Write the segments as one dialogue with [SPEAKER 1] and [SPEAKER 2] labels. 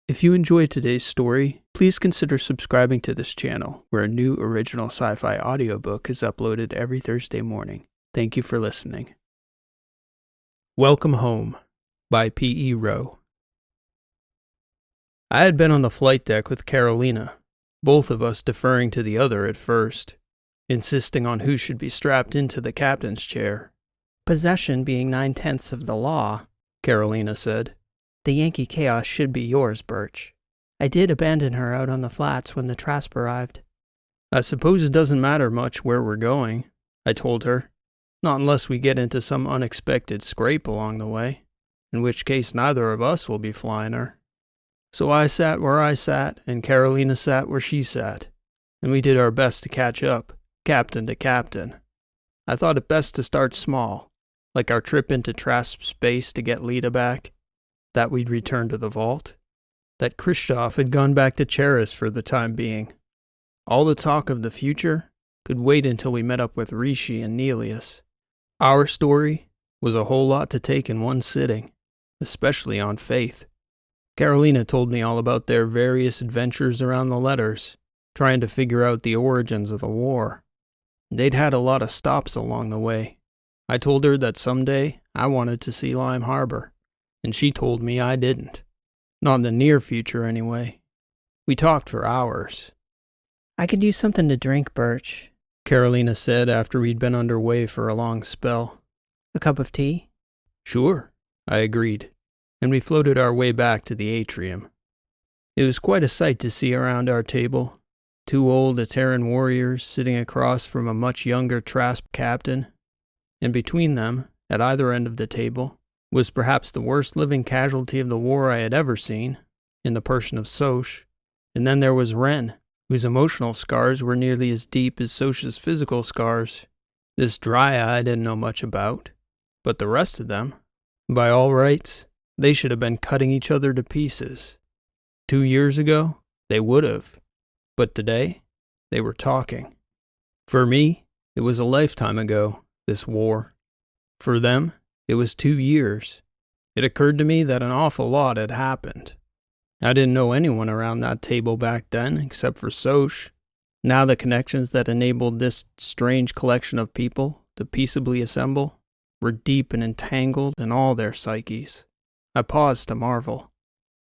[SPEAKER 1] If you enjoyed today's story, please consider subscribing to this channel, where a new original sci-fi audiobook is uploaded every Thursday morning. Thank you for listening. Welcome Home by P.E. Rowe. I had been on the flight deck with Carolina, both of us deferring to the other at first, insisting on who should be strapped into the captain's chair.
[SPEAKER 2] Possession being 9/10 of the law,
[SPEAKER 1] Carolina said.
[SPEAKER 2] The Yankee chaos should be yours, Burch. I did abandon her out on the flats when the Trasp arrived.
[SPEAKER 1] I suppose it doesn't matter much where we're going, I told her. Not unless we get into some unexpected scrape along the way, in which case neither of us will be flying her. So I sat where I sat, and Carolina sat where she sat, and we did our best to catch up, captain to captain. I thought it best to start small, like our trip into Trasp space to get Lita back, that we'd return to the vault, that Kristoff had gone back to Cheris for the time being. All the talk of the future could wait until we met up with Rishi and Nelius. Our story was a whole lot to take in one sitting, especially on Faith. Carolina told me all about their various adventures around the letters, trying to figure out the origins of the war. They'd had a lot of stops along the way. I told her that someday I wanted to see Lime Harbor, and she told me I didn't. Not in the near future, anyway. We talked for hours.
[SPEAKER 2] I could use something to drink, Burch,
[SPEAKER 1] Carolina said after we'd been underway for a long spell.
[SPEAKER 2] A cup of tea?
[SPEAKER 1] Sure, I agreed, and we floated our way back to the atrium. It was quite a sight to see around our table. Two old Ateran warriors sitting across from a much younger Trasp captain, and between them, at either end of the table, was perhaps the worst living casualty of the war I had ever seen, in the person of Soch, and then there was Ren, whose emotional scars were nearly as deep as Soch's physical scars. This Dry-Eye I didn't know much about, but the rest of them, by all rights, they should have been cutting each other to pieces. 2 years ago, they would have, but today, they were talking. For me, it was a lifetime ago, this war. For them, it was 2 years. It occurred to me that an awful lot had happened. I didn't know anyone around that table back then, except for Soch. Now the connections that enabled this strange collection of people to peaceably assemble were deep and entangled in all their psyches. I paused to marvel.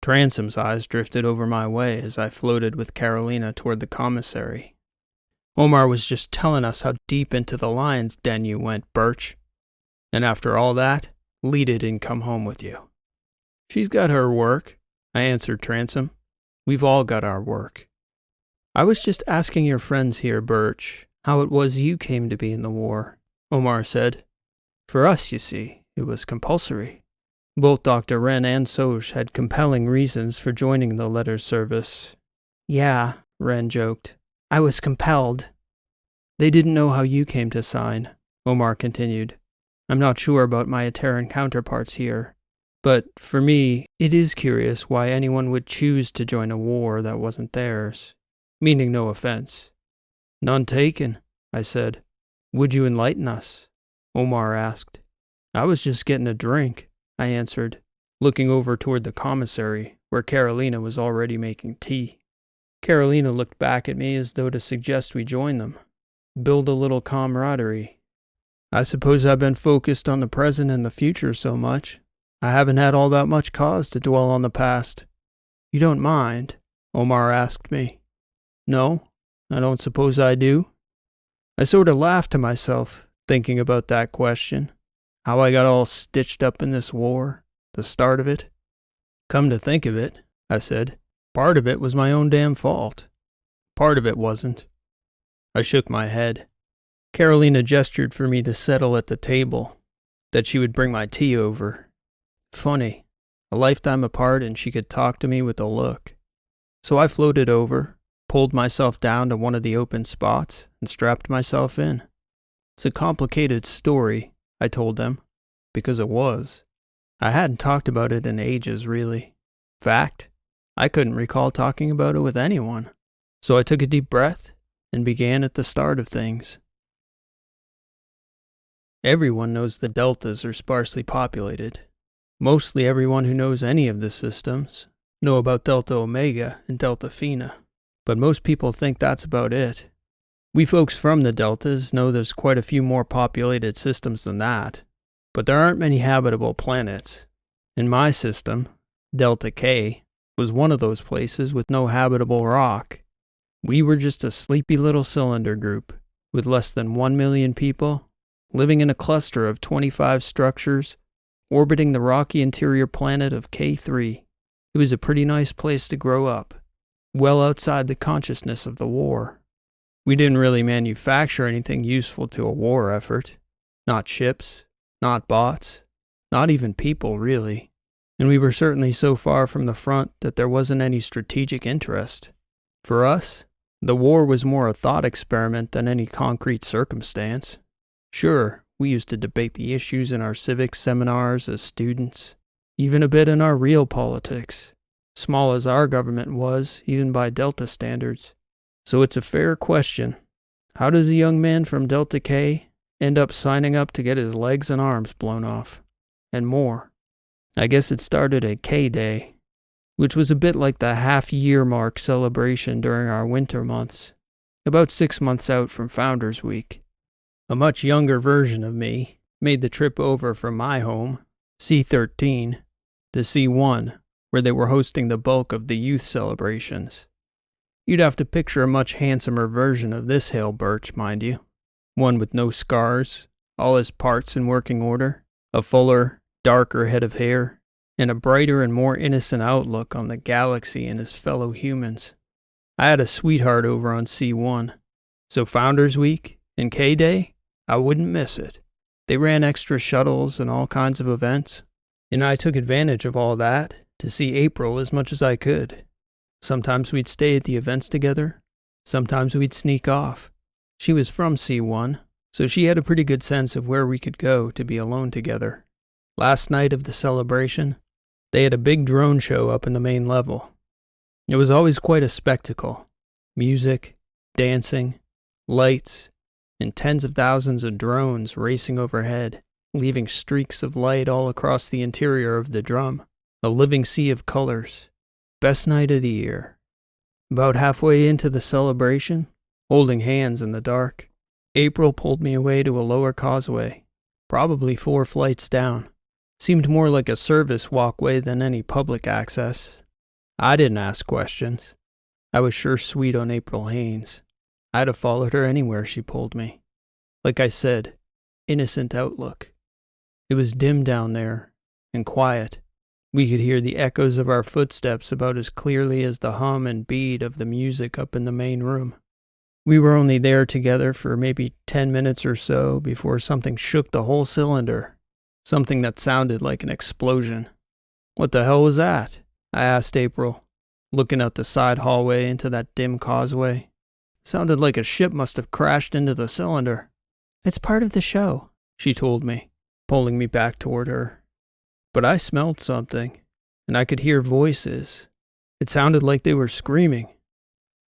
[SPEAKER 1] Transom's eyes drifted over my way as I floated with Carolina toward the commissary. Omar was just telling us how deep into the lion's den you went, Burch. And after all that, Lita didn't come home with you. She's got her work, I answered Transom. We've all got our work. I was just asking your friends here, Burch, how it was you came to be in the war, Omar said. For us, you see, it was compulsory. Both Dr. Wren and Soch had compelling reasons for joining the letters service.
[SPEAKER 2] Yeah, Wren joked. I was compelled.
[SPEAKER 1] They didn't know how you came to sign, Omar continued. I'm not sure about my Ateran counterparts here, but for me, it is curious why anyone would choose to join a war that wasn't theirs. Meaning no offense. None taken, I said. Would you enlighten us? Omar asked. I was just getting a drink, I answered, looking over toward the commissary, where Carolina was already making tea. Carolina looked back at me as though to suggest we join them. Build a little camaraderie. I suppose I've been focused on the present and the future so much, I haven't had all that much cause to dwell on the past. You don't mind? Omar asked me. No, I don't suppose I do. I sort of laughed to myself, thinking about that question. How I got all stitched up in this war, the start of it. Come to think of it, I said, part of it was my own damn fault. Part of it wasn't. I shook my head. Carolina gestured for me to settle at the table, that she would bring my tea over. Funny, a lifetime apart and she could talk to me with a look. So I floated over, pulled myself down to one of the open spots, and strapped myself in. It's a complicated story, I told them, because it was. I hadn't talked about it in ages, really. Fact, I couldn't recall talking about it with anyone. So I took a deep breath and began at the start of things. Everyone knows the deltas are sparsely populated. Mostly everyone who knows any of the systems, Know about Delta Omega and Delta Phi, but most people think that's about it. We folks from the Deltas know there's quite a few more populated systems than that, but there aren't many habitable planets. In my system, Delta K was one of those places with no habitable rock. We were just a sleepy little cylinder group with less than 1 million people living in a cluster of 25 structures orbiting the rocky interior planet of K3. It was a pretty nice place to grow up, well outside the consciousness of the war. We didn't really manufacture anything useful to a war effort. Not ships, not bots, not even people, really. And we were certainly so far from the front that there wasn't any strategic interest. For us, the war was more a thought experiment than any concrete circumstance. Sure, we used to debate the issues in our civics seminars as students, even a bit in our real politics, small as our government was, even by Delta standards. So it's a fair question. How does a young man from Delta K end up signing up to get his legs and arms blown off? And more. I guess it started at K-Day, which was a bit like the half-year mark celebration during our winter months, about 6 months out from Founders Week. A much younger version of me made the trip over from my home, C13, to C1, where they were hosting the bulk of the youth celebrations. You'd have to picture a much handsomer version of this Hale Burch, mind you. One with no scars, all his parts in working order, a fuller, darker head of hair, and a brighter and more innocent outlook on the galaxy and his fellow humans. I had a sweetheart over on C1, so Founders Week and K-Day, I wouldn't miss it. They ran extra shuttles and all kinds of events, and I took advantage of all that to see April as much as I could. Sometimes we'd stay at the events together, sometimes we'd sneak off. She was from C1, so she had a pretty good sense of where we could go to be alone together. Last night of the celebration, they had a big drone show up in the main level. It was always quite a spectacle. Music, dancing, lights, and tens of thousands of drones racing overhead, leaving streaks of light all across the interior of the drum. A living sea of colors. Best night of the year. About halfway into the celebration, holding hands in the dark, April pulled me away to a lower causeway, probably 4 flights down. Seemed more like a service walkway than any public access. I didn't ask questions. I was sure sweet on April Haynes. I'd have followed her anywhere she pulled me. Like I said, innocent outlook. It was dim down there, and quiet. We could hear the echoes of our footsteps about as clearly as the hum and beat of the music up in the main room. We were only there together for maybe 10 minutes or so before something shook the whole cylinder. Something that sounded like an explosion. What the hell was that? I asked April, looking out the side hallway into that dim causeway. Sounded like a ship must have crashed into the cylinder.
[SPEAKER 2] It's part of the show,
[SPEAKER 1] she told me, pulling me back toward her. But I smelled something, and I could hear voices. It sounded like they were screaming.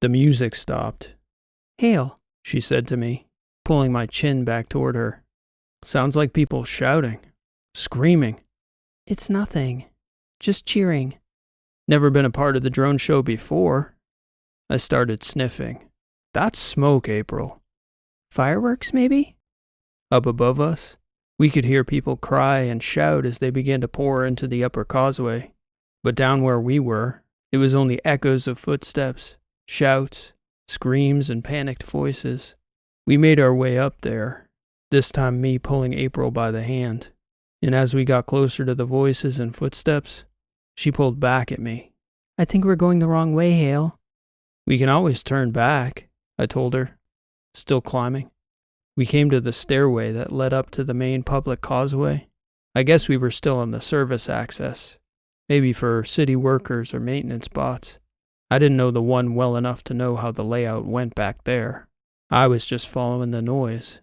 [SPEAKER 1] The music stopped.
[SPEAKER 2] Hale,
[SPEAKER 1] she said to me, pulling my chin back toward her. Sounds like people shouting, screaming.
[SPEAKER 2] It's nothing. Just cheering.
[SPEAKER 1] Never been a part of the drone show before. I started sniffing. That's smoke, April.
[SPEAKER 2] Fireworks, maybe?
[SPEAKER 1] Up above us, we could hear people cry and shout as they began to pour into the upper causeway. But down where we were, it was only echoes of footsteps, shouts, screams, and panicked voices. We made our way up there, this time me pulling April by the hand. And as we got closer to the voices and footsteps, she pulled back at me.
[SPEAKER 2] I think we're going the wrong way, Hale.
[SPEAKER 1] We can always turn back, I told her, still climbing. We came to the stairway that led up to the main public causeway. I guess we were still on the service access, maybe for city workers or maintenance bots. I didn't know the one well enough to know how the layout went back there. I was just following the noise.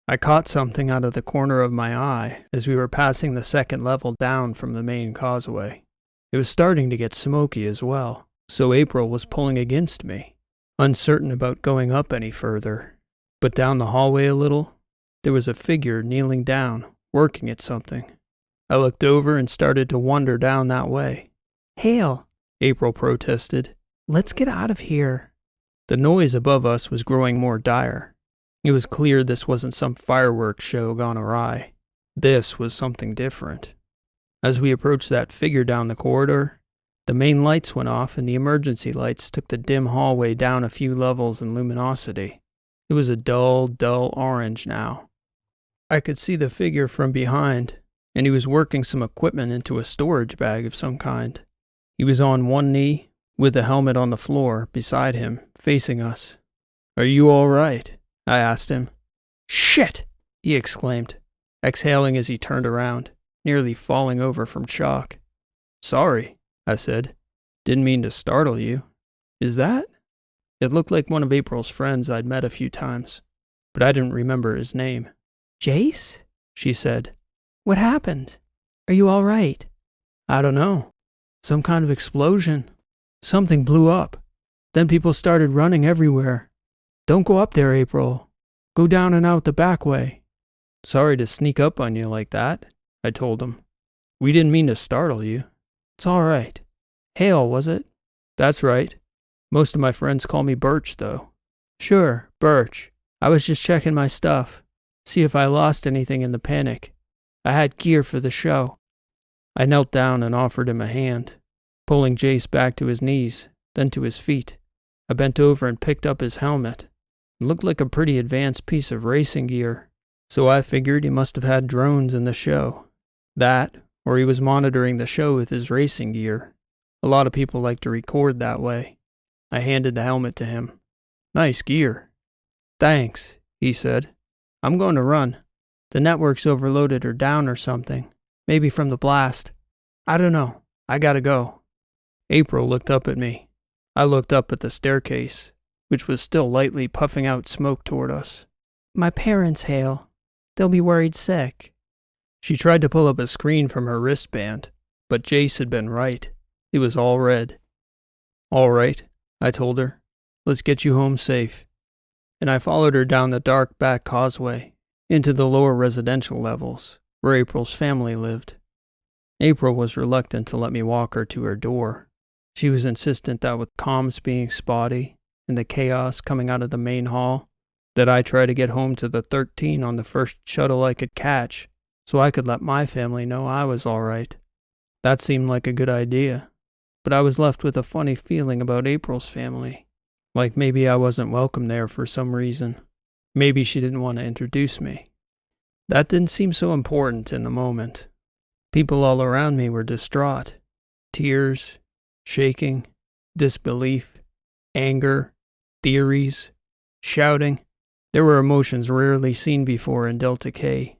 [SPEAKER 1] I caught something out of the corner of my eye as we were passing the second level down from the main causeway. It was starting to get smoky as well, so April was pulling against me, uncertain about going up any further. But down the hallway a little, there was a figure kneeling down, working at something. I looked over and started to wander down that way.
[SPEAKER 2] Hale,
[SPEAKER 1] April protested.
[SPEAKER 2] Let's get out of here.
[SPEAKER 1] The noise above us was growing more dire. It was clear this wasn't some fireworks show gone awry. This was something different. As we approached that figure down the corridor, the main lights went off and the emergency lights took the dim hallway down a few levels in luminosity. It was a dull, dull orange now. I could see the figure from behind, and he was working some equipment into a storage bag of some kind. He was on one knee, with the helmet on the floor beside him, facing us. "Are you all right?" I asked him.
[SPEAKER 2] "Shit!"
[SPEAKER 1] he exclaimed, exhaling as he turned around, nearly falling over from shock. "Sorry," I said. "Didn't mean to startle you. Is that?" It looked like one of April's friends I'd met a few times, but I didn't remember his name.
[SPEAKER 2] "Jace?"
[SPEAKER 1] she said.
[SPEAKER 2] "What happened? Are you all right?"
[SPEAKER 1] "I don't know. Some kind of explosion. Something blew up. Then people started running everywhere. Don't go up there, April. Go down and out the back way." "Sorry to sneak up on you like that," I told him. "We didn't mean to startle you." "It's all right. Hale, was it?" "That's right. Most of my friends call me Burch, though." "Sure, Burch. I was just checking my stuff. See if I lost anything in the panic. I had gear for the show." I knelt down and offered him a hand, pulling Jace back to his knees, then to his feet. I bent over and picked up his helmet. It looked like a pretty advanced piece of racing gear, so I figured he must have had drones in the show. That, or he was monitoring the show with his racing gear. A lot of people like to record that way. I handed the helmet to him. "Nice gear." "Thanks," he said. "I'm going to run. The network's overloaded or down or something. Maybe from the blast. I don't know. I gotta go." April looked up at me. I looked up at the staircase, which was still lightly puffing out smoke toward us.
[SPEAKER 2] "My parents, Hale. They'll be worried sick."
[SPEAKER 1] She tried to pull up a screen from her wristband, but Jace had been right. It was all red. "All right," I told her. "Let's get you home safe." And I followed her down the dark back causeway, into the lower residential levels, where April's family lived. April was reluctant to let me walk her to her door. She was insistent that with comms being spotty and the chaos coming out of the main hall, that I try to get home to the 13 on the first shuttle I could catch, so I could let my family know I was all right. That seemed like a good idea, but I was left with a funny feeling about April's family, like maybe I wasn't welcome there for some reason. Maybe she didn't want to introduce me. That didn't seem so important in the moment. People all around me were distraught. Tears, shaking, disbelief, anger, theories, shouting. There were emotions rarely seen before in Delta K.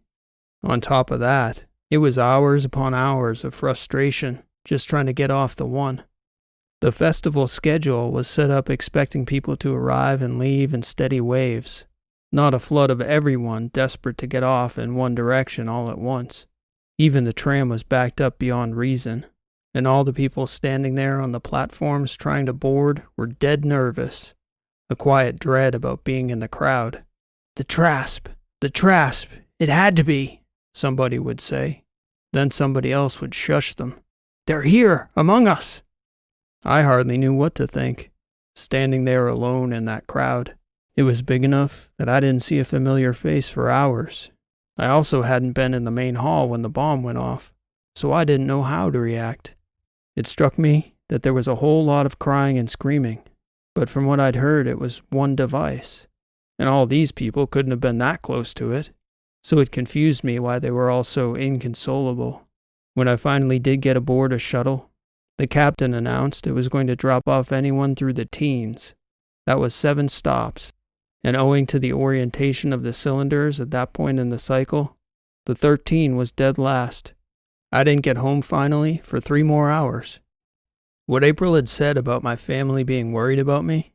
[SPEAKER 1] On top of that, it was hours upon hours of frustration just trying to get off the one. The festival schedule was set up expecting people to arrive and leave in steady waves, not a flood of everyone desperate to get off in one direction all at once. Even the tram was backed up beyond reason, and all the people standing there on the platforms trying to board were dead nervous, a quiet dread about being in the crowd. The Trasp, it had to be," somebody would say. Then somebody else would shush them. "They're here, among us." I hardly knew what to think, standing there alone in that crowd. It was big enough that I didn't see a familiar face for hours. I also hadn't been in the main hall when the bomb went off, so I didn't know how to react. It struck me that there was a whole lot of crying and screaming, but from what I'd heard it was one device, and all these people couldn't have been that close to it, so it confused me why they were all so inconsolable. When I finally did get aboard a shuttle, the captain announced it was going to drop off anyone through the teens. That was 7 stops. And owing to the orientation of the cylinders at that point in the cycle, the 13 was dead last. I didn't get home finally for 3 more hours. What April had said about my family being worried about me,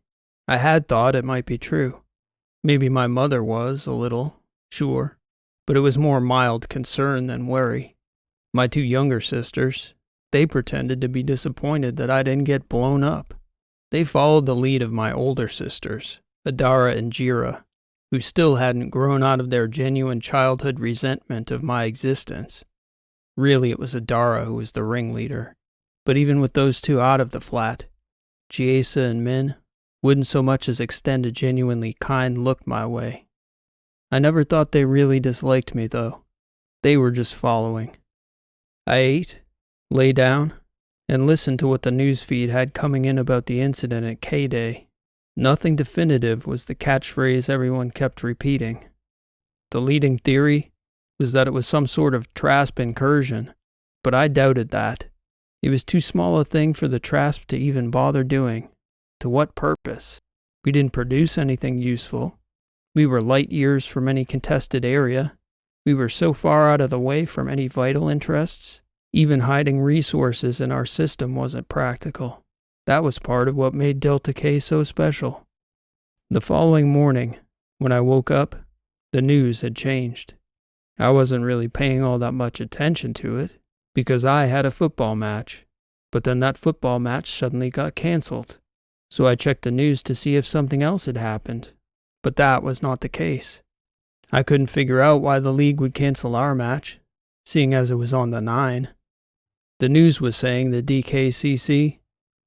[SPEAKER 1] I had thought it might be true. Maybe my mother was, a little, sure, but it was more mild concern than worry. My 2 younger sisters, they pretended to be disappointed that I didn't get blown up. They followed the lead of my older sisters, Adara and Jira, who still hadn't grown out of their genuine childhood resentment of my existence. Really, it was Adara who was the ringleader. But even with those two out of the flat, Giesa and Min wouldn't so much as extend a genuinely kind look my way. I never thought they really disliked me, though. They were just following. I ate, lay down, and listened to what the newsfeed had coming in about the incident at K-Day. Nothing definitive was the catchphrase everyone kept repeating. The leading theory was that it was some sort of Trasp incursion, but I doubted that. It was too small a thing for the Trasp to even bother doing. To what purpose? We didn't produce anything useful. We were light years from any contested area. We were so far out of the way from any vital interests. Even hiding resources in our system wasn't practical. That was part of what made Delta K so special. The following morning, when I woke up, the news had changed. I wasn't really paying all that much attention to it, because I had a football match. But then that football match suddenly got cancelled. So I checked the news to see if something else had happened. But that was not the case. I couldn't figure out why the league would cancel our match, seeing as it was on the 9. The news was saying the DKCC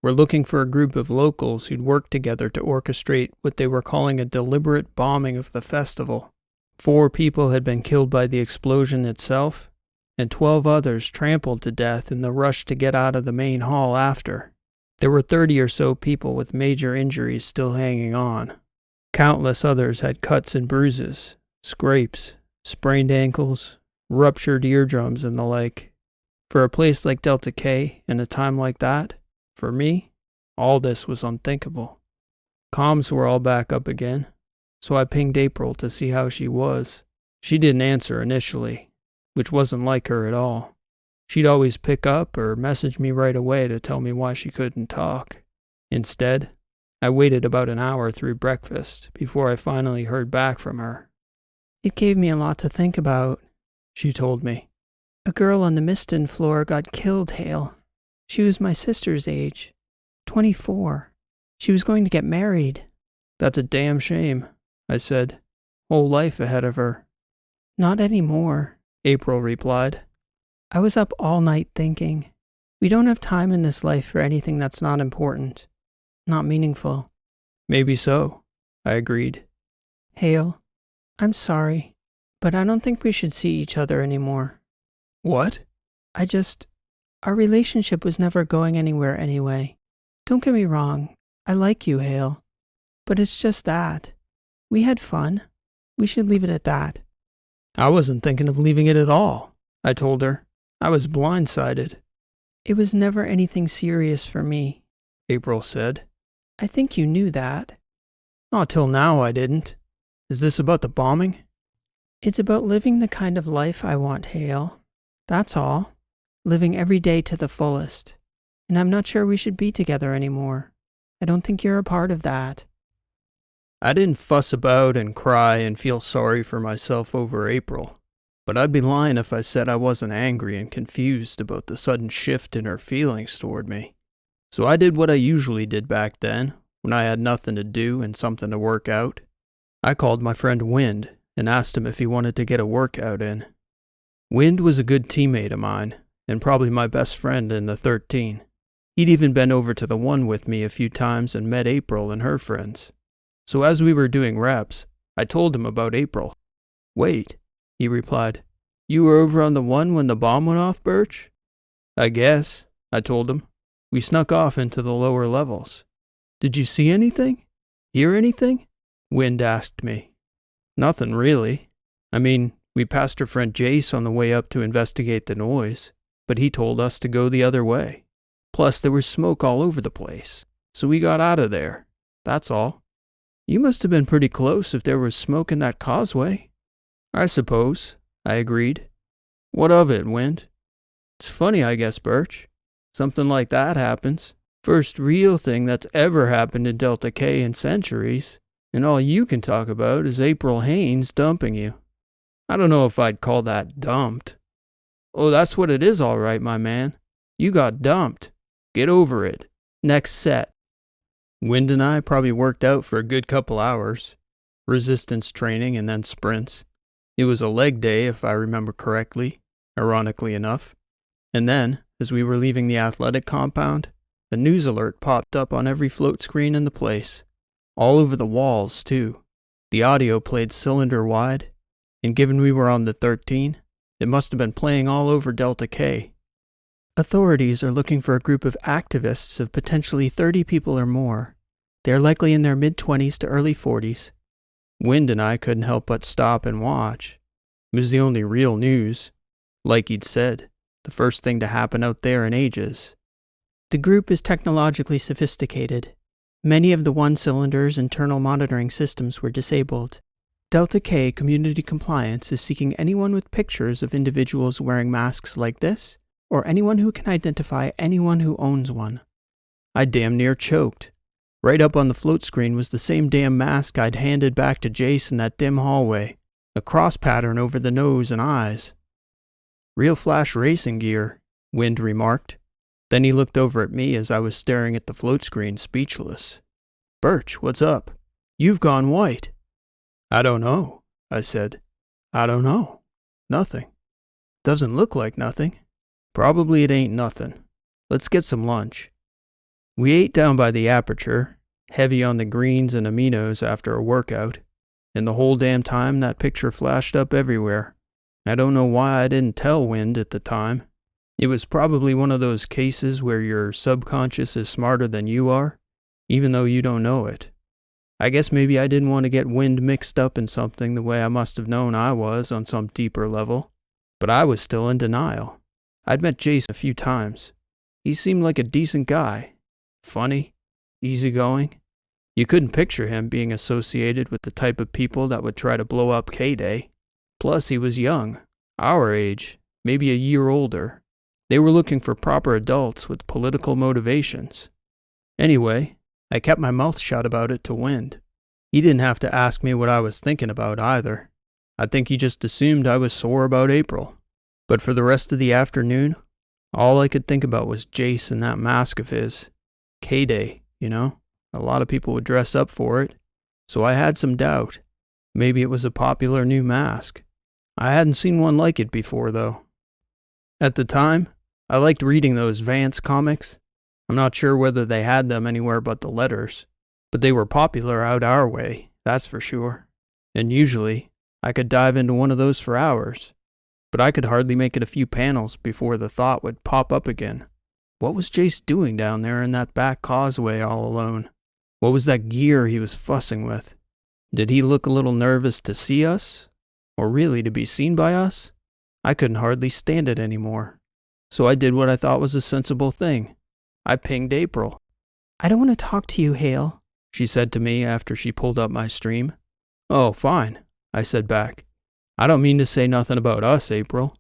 [SPEAKER 1] were looking for a group of locals who'd work together to orchestrate what they were calling a deliberate bombing of the festival. 4 people had been killed by the explosion itself, and 12 others trampled to death in the rush to get out of the main hall after. There were 30 or so people with major injuries still hanging on. Countless others had cuts and bruises, scrapes, sprained ankles, ruptured eardrums, and the like. For a place like Delta K, in a time like that, for me, all this was unthinkable. Comms were all back up again, so I pinged April to see how she was. She didn't answer initially, which wasn't like her at all. She'd always pick up or message me right away to tell me why she couldn't talk. Instead, I waited about an hour through breakfast before I finally heard back from her.
[SPEAKER 2] It gave me a lot to think about,
[SPEAKER 1] she told me.
[SPEAKER 2] A girl on the Miston floor got killed, Hale. She was my sister's age, 24. She was going to get married.
[SPEAKER 1] That's a damn shame, I said. Whole life ahead of her.
[SPEAKER 2] Not anymore,
[SPEAKER 1] April replied.
[SPEAKER 2] I was up all night thinking. We don't have time in this life for anything that's not important, not meaningful.
[SPEAKER 1] Maybe so, I agreed.
[SPEAKER 2] Hale, I'm sorry, but I don't think we should see each other anymore.
[SPEAKER 1] What?
[SPEAKER 2] Our relationship was never going anywhere anyway. Don't get me wrong, I like you, Hale. But it's just that. We had fun. We should leave it at that.
[SPEAKER 1] I wasn't thinking of leaving it at all, I told her. I was blindsided.
[SPEAKER 2] It was never anything serious for me,
[SPEAKER 1] April said.
[SPEAKER 2] I think you knew that.
[SPEAKER 1] Not till now I didn't. Is this about the bombing?
[SPEAKER 2] It's about living the kind of life I want, Hale. That's all. Living every day to the fullest. And I'm not sure we should be together anymore. I don't think you're a part of that.
[SPEAKER 1] I didn't fuss about and cry and feel sorry for myself over April. But I'd be lying if I said I wasn't angry and confused about the sudden shift in her feelings toward me. So I did what I usually did back then, when I had nothing to do and something to work out. I called my friend Wind and asked him if he wanted to get a workout in. Wind was a good teammate of mine, and probably my best friend in the 13. He'd even been over to the 1 with me a few times and met April and her friends. So as we were doing reps, I told him about April. Wait, he replied. You were over on the 1 when the bomb went off, Burch? I guess, I told him. We snuck off into the lower levels. Did you see anything? Hear anything? Wind asked me. Nothing really. I mean, we passed her friend Jace on the way up to investigate the noise, but he told us to go the other way. Plus, there was smoke all over the place, so we got out of there. That's all. You must have been pretty close if there was smoke in that causeway. I suppose, I agreed. What of it, Wind? It's funny, I guess, Burch. Something like that happens. First real thing that's ever happened in Delta K in centuries, and all you can talk about is April Haynes dumping you. I don't know if I'd call that dumped. Oh, that's what it is all right, my man. You got dumped. Get over it. Next set. Wind and I probably worked out for a good couple hours. Resistance training and then sprints. It was a leg day if I remember correctly, ironically enough. And then, as we were leaving the athletic compound, a news alert popped up on every float screen in the place. All over the walls, too. The audio played cylinder-wide, and given we were on the 13, it must have been playing all over Delta K.
[SPEAKER 2] Authorities are looking for a group of activists of potentially 30 people or more. They are likely in their mid-20s to early 40s.
[SPEAKER 1] Wind and I couldn't help but stop and watch. It was the only real news. Like he'd said, the first thing to happen out there in ages.
[SPEAKER 2] The group is technologically sophisticated. Many of the one-cylinder's internal monitoring systems were disabled. Delta K Community Compliance is seeking anyone with pictures of individuals wearing masks like this, or anyone who can identify anyone who owns one.
[SPEAKER 1] I damn near choked. Right up on the float screen was the same damn mask I'd handed back to Jace in that dim hallway, a cross pattern over the nose and eyes. Real Flash racing gear, Wind remarked. Then he looked over at me as I was staring at the float screen, speechless. Burch, what's up? You've gone white. I don't know, I said. I don't know. Nothing. Doesn't look like nothing. Probably it ain't nothing. Let's get some lunch. We ate down by the aperture, heavy on the greens and aminos after a workout, and the whole damn time that picture flashed up everywhere. I don't know why I didn't tell Wind at the time. It was probably one of those cases where your subconscious is smarter than you are, even though you don't know it. I guess maybe I didn't want to get Wind mixed up in something the way I must have known I was on some deeper level, but I was still in denial. I'd met Jace a few times. He seemed like a decent guy. Funny, easygoing. You couldn't picture him being associated with the type of people that would try to blow up K-Day. Plus, he was young, our age, maybe a year older. They were looking for proper adults with political motivations. Anyway, I kept my mouth shut about it to Wind. He didn't have to ask me what I was thinking about either. I think he just assumed I was sore about April. But for the rest of the afternoon, all I could think about was Jace and that mask of his. K-Day, you know? A lot of people would dress up for it. So I had some doubt. Maybe it was a popular new mask. I hadn't seen one like it before, though. At the time, I liked reading those Vance comics. I'm not sure whether they had them anywhere but the letters, but they were popular out our way, that's for sure. And usually, I could dive into one of those for hours, but I could hardly make it a few panels before the thought would pop up again. What was Jace doing down there in that back causeway all alone? What was that gear he was fussing with? Did he look a little nervous to see us? Or really to be seen by us? I couldn't hardly stand it anymore. So I did what I thought was a sensible thing. I pinged April.
[SPEAKER 2] I don't want to talk to you, Hale,
[SPEAKER 1] she said to me after she pulled up my stream. Oh, fine, I said back. I don't mean to say nothing about us, April.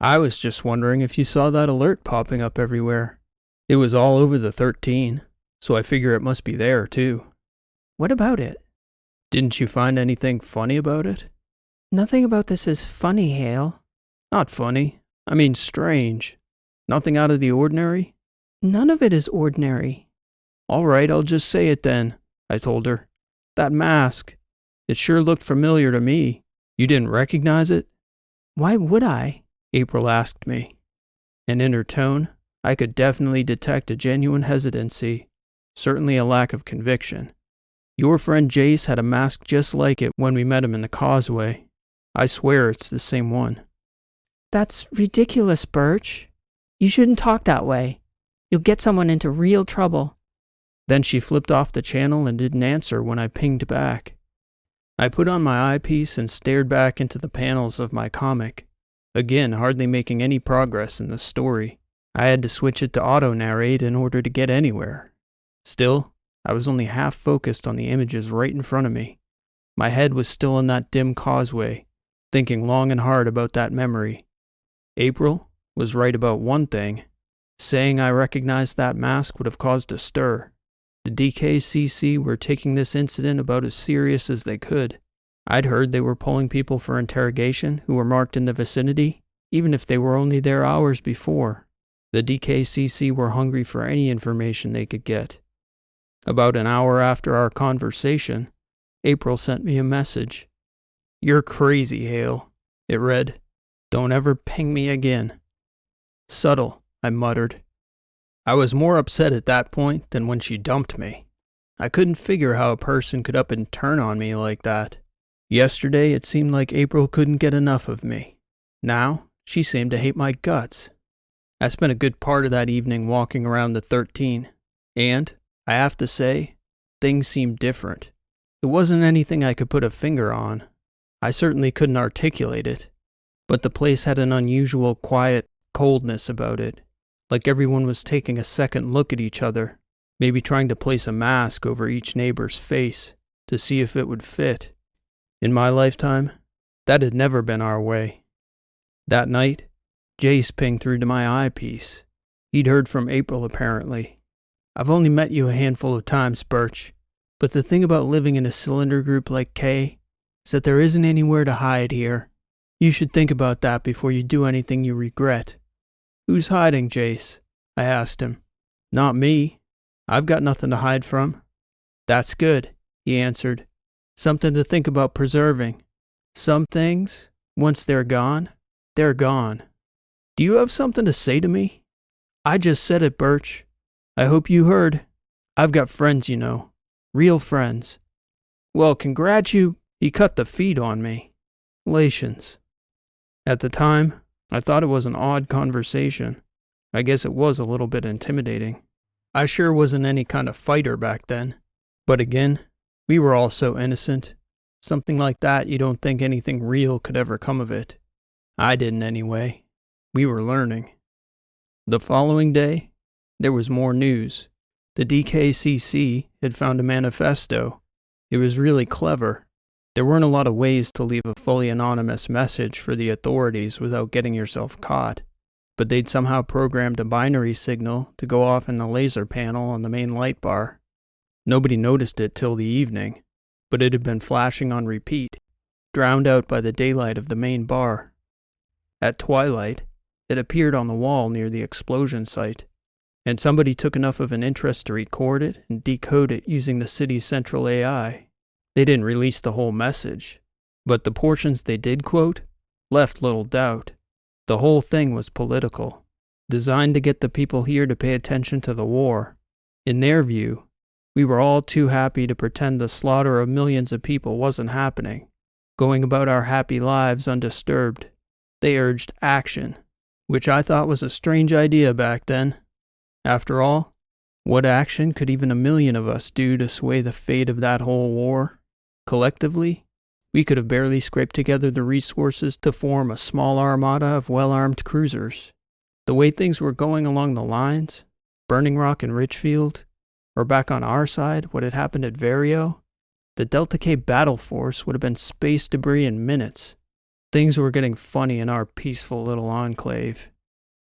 [SPEAKER 1] I was just wondering if you saw that alert popping up everywhere. It was all over the 13, so I figure it must be there, too.
[SPEAKER 2] What about it?
[SPEAKER 1] Didn't you find anything funny about it?
[SPEAKER 2] Nothing about this is funny, Hale.
[SPEAKER 1] Not funny. I mean strange. Nothing out of the ordinary?
[SPEAKER 2] None of it is ordinary.
[SPEAKER 1] All right, I'll just say it then, I told her. That mask. It sure looked familiar to me. You didn't recognize it?
[SPEAKER 2] Why would I?
[SPEAKER 1] April asked me. And in her tone, I could definitely detect a genuine hesitancy, certainly a lack of conviction. Your friend Jace had a mask just like it when we met him in the causeway. I swear it's the same one.
[SPEAKER 2] That's ridiculous, Burch. You shouldn't talk that way. You'll get someone into real trouble.
[SPEAKER 1] Then she flipped off the channel and didn't answer when I pinged back. I put on my eyepiece and stared back into the panels of my comic, again hardly making any progress in the story. I had to switch it to auto-narrate in order to get anywhere. Still, I was only half focused on the images right in front of me. My head was still in that dim causeway, thinking long and hard about that memory. April was right about one thing. Saying I recognized that mask would have caused a stir. The DKCC were taking this incident about as serious as they could. I'd heard they were pulling people for interrogation who were marked in the vicinity, even if they were only there hours before. The DKCC were hungry for any information they could get. About an hour after our conversation, April sent me a message. "You're crazy, Hale," it read. "Don't ever ping me again." Subtle, I muttered. I was more upset at that point than when she dumped me. I couldn't figure how a person could up and turn on me like that. Yesterday, it seemed like April couldn't get enough of me. Now, she seemed to hate my guts. I spent a good part of that evening walking around the 13, and, I have to say, things seemed different. It wasn't anything I could put a finger on. I certainly couldn't articulate it, but the place had an unusual, quiet coldness about it, like everyone was taking a second look at each other, maybe trying to place a mask over each neighbor's face to see if it would fit. In my lifetime, that had never been our way. That night, Jace pinged through to my eyepiece. He'd heard from April, apparently. I've only met you a handful of times, Burch, but the thing about living in a cylinder group like K is that there isn't anywhere to hide here. You should think about that before you do anything you regret. Who's hiding, Jace? I asked him. Not me. I've got nothing to hide from. That's good, he answered. Something to think about preserving. Some things, once they're gone, they're gone. Do you have something to say to me? I just said it, Burch. I hope you heard. I've got friends, you know. Real friends. Well, he cut the feed on me. Relations. At the time, I thought it was an odd conversation. I guess it was a little bit intimidating. I sure wasn't any kind of fighter back then. But again, we were all so innocent. Something like that, you don't think anything real could ever come of it. I didn't anyway. We were learning. The following day, there was more news. The DKCC had found a manifesto. It was really clever. There weren't a lot of ways to leave a fully anonymous message for the authorities without getting yourself caught, but they'd somehow programmed a binary signal to go off in the laser panel on the main light bar. Nobody noticed it till the evening, but it had been flashing on repeat, drowned out by the daylight of the main bar. At twilight, it appeared on the wall near the explosion site, and somebody took enough of an interest to record it and decode it using the city's central AI. They didn't release the whole message, but the portions they did quote left little doubt. The whole thing was political, designed to get the people here to pay attention to the war. In their view, we were all too happy to pretend the slaughter of millions of people wasn't happening, going about our happy lives undisturbed. They urged action, which I thought was a strange idea back then. After all, what action could even 1,000,000 of us do to sway the fate of that whole war? Collectively, we could have barely scraped together the resources to form a small armada of well-armed cruisers. The way things were going along the lines, Burning Rock and Richfield, or back on our side, what had happened at Vario, the Delta K battle force would have been space debris in minutes. Things were getting funny in our peaceful little enclave.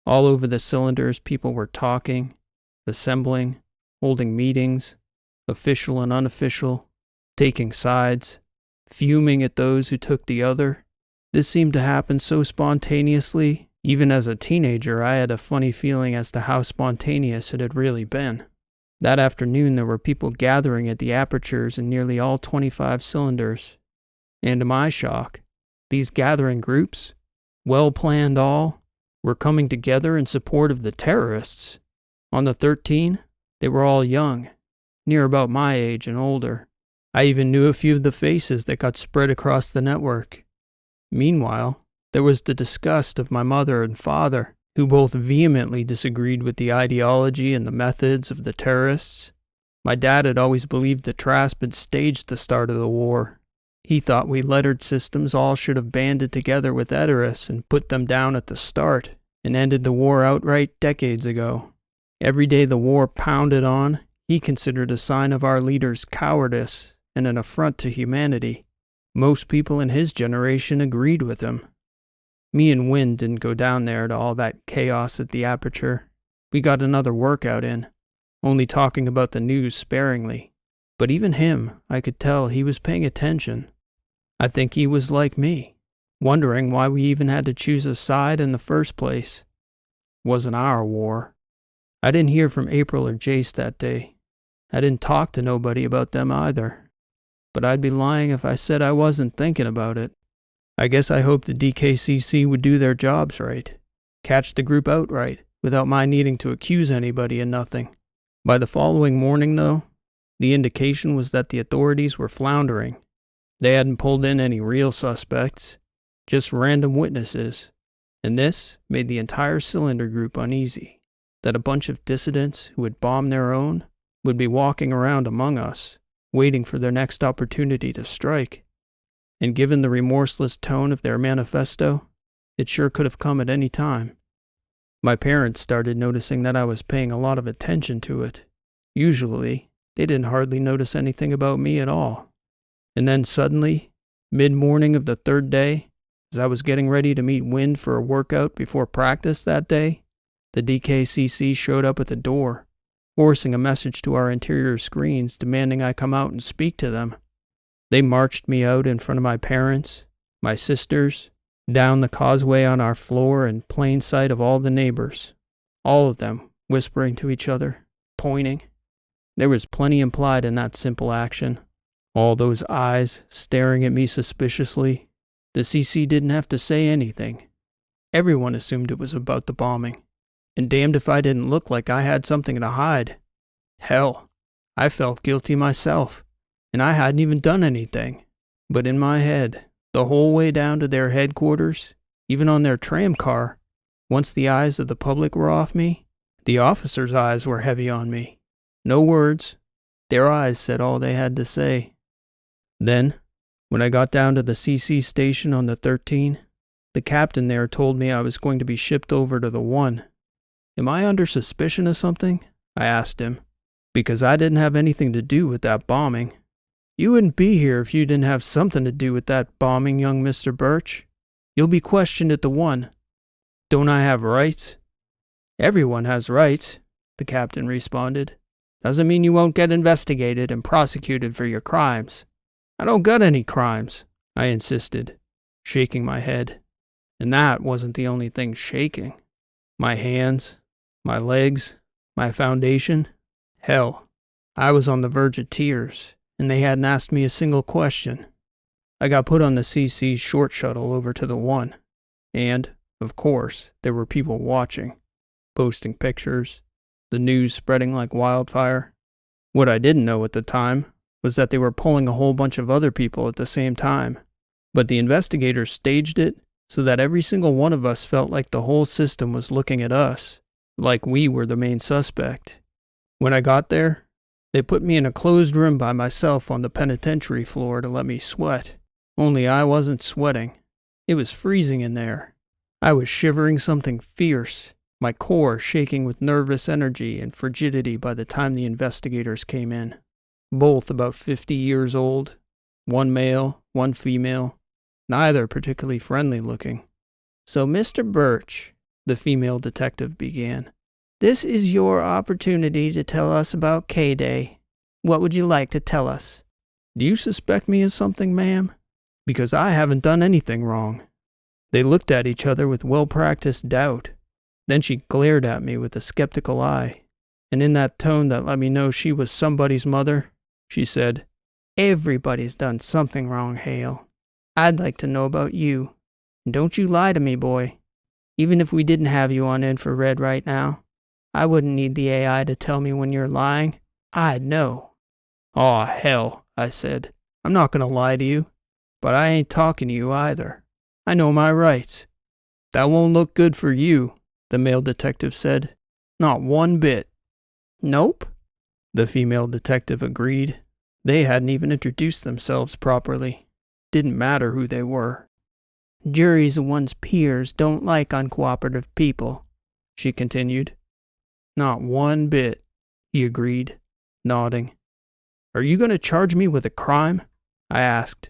[SPEAKER 1] All over the cylinders, people were talking, assembling, holding meetings, official and unofficial, taking sides, fuming at those who took the other. This seemed to happen so spontaneously, even as a teenager I had a funny feeling as to how spontaneous it had really been. That afternoon there were people gathering at the apertures in nearly all 25 cylinders. And to my shock, these gathering groups, well planned all, were coming together in support of the terrorists. On the 13, they were all young, near about my age and older. I even knew a few of the faces that got spread across the network. Meanwhile, there was the disgust of my mother and father, who both vehemently disagreed with the ideology and the methods of the terrorists. My dad had always believed that Trasp had staged the start of the war. He thought we lettered systems all should have banded together with Edoras and put them down at the start, and ended the war outright decades ago. Every day the war pounded on, he considered a sign of our leaders' cowardice and an affront to humanity. Most people in his generation agreed with him. Me and Wynn didn't go down there to all that chaos at the aperture. We got another workout in, only talking about the news sparingly. But even him, I could tell he was paying attention. I think he was like me, wondering why we even had to choose a side in the first place. It wasn't our war. I didn't hear from April or Jace that day. I didn't talk to nobody about them either. But I'd be lying if I said I wasn't thinking about it. I guess I hoped the DKCC would do their jobs right, catch the group outright, without my needing to accuse anybody of nothing. By the following morning, though, the indication was that the authorities were floundering. They hadn't pulled in any real suspects, just random witnesses, and this made the entire cylinder group uneasy, that a bunch of dissidents who had bombed their own would be walking around among us, waiting for their next opportunity to strike. And given the remorseless tone of their manifesto, it sure could have come at any time. My parents started noticing that I was paying a lot of attention to it. Usually, they didn't hardly notice anything about me at all. And then suddenly, mid-morning of the third day, as I was getting ready to meet Wind for a workout before practice that day, the DKCC showed up at the door, forcing a message to our interior screens demanding I come out and speak to them. They marched me out in front of my parents, my sisters, down the causeway on our floor in plain sight of all the neighbors, all of them whispering to each other, pointing. There was plenty implied in that simple action. All those eyes staring at me suspiciously. The CC didn't have to say anything. Everyone assumed it was about the bombing, and damned if I didn't look like I had something to hide. Hell, I felt guilty myself, and I hadn't even done anything. But in my head, the whole way down to their headquarters, even on their tram car, once the eyes of the public were off me, the officers' eyes were heavy on me. No words. Their eyes said all they had to say. Then, when I got down to the CC station on the 13, the captain there told me I was going to be shipped over to the 1. Am I under suspicion of something? I asked him, because I didn't have anything to do with that bombing. You wouldn't be here if you didn't have something to do with that bombing, young Mr. Burch. You'll be questioned at the 1. Don't I have rights? Everyone has rights, the captain responded. Doesn't mean you won't get investigated and prosecuted for your crimes. I don't got any crimes, I insisted, shaking my head. And that wasn't the only thing shaking. My hands, my legs, my foundation. Hell, I was on the verge of tears, and they hadn't asked me a single question. I got put on the CC's short shuttle over to the 1. And, of course, there were people watching, posting pictures, the news spreading like wildfire. What I didn't know at the time was that they were pulling a whole bunch of other people at the same time. But the investigators staged it so that every single one of us felt like the whole system was looking at us, like we were the main suspect. When I got there, they put me in a closed room by myself on the penitentiary floor to let me sweat. Only I wasn't sweating. It was freezing in there. I was shivering something fierce, my core shaking with nervous energy and frigidity by the time the investigators came in. Both about 50 years old, one male, one female, neither particularly friendly looking.
[SPEAKER 2] So, Mr. Burch, the female detective began, this is your opportunity to tell us about K-Day. What would you like to tell us?
[SPEAKER 1] Do you suspect me of something, ma'am? Because I haven't done anything wrong. They looked at each other with well-practiced doubt. Then she glared at me with a skeptical eye, and in that tone that let me know she was somebody's mother, she said,
[SPEAKER 2] Everybody's done something wrong, Hale. I'd like to know about you. And don't you lie to me, boy. Even if we didn't have you on infrared right now, I wouldn't need the AI to tell me when you're lying. I'd know.
[SPEAKER 1] Aw, hell, I said. I'm not going to lie to you. But I ain't talking to you either. I know my rights. That won't look good for you, the male detective said. Not one bit.
[SPEAKER 2] Nope,
[SPEAKER 1] the female detective agreed. They hadn't even introduced themselves properly. Didn't matter who they were.
[SPEAKER 2] Juries and one's peers don't like uncooperative people, she continued.
[SPEAKER 1] Not one bit, he agreed, nodding. Are you going to charge me with a crime? I asked.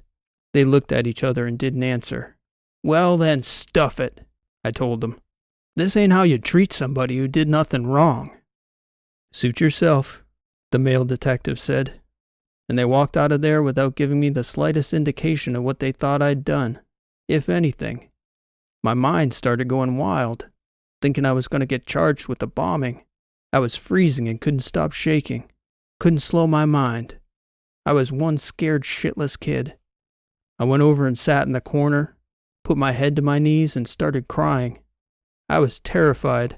[SPEAKER 1] They looked at each other and didn't answer. Well then, stuff it, I told them. This ain't how you treat somebody who did nothing wrong. Suit yourself, the male detective said. And they walked out of there without giving me the slightest indication of what they thought I'd done, if anything. My mind started going wild, thinking I was going to get charged with the bombing. I was freezing and couldn't stop shaking. Couldn't slow my mind. I was one scared shitless kid. I went over and sat in the corner, put my head to my knees and started crying. I was terrified.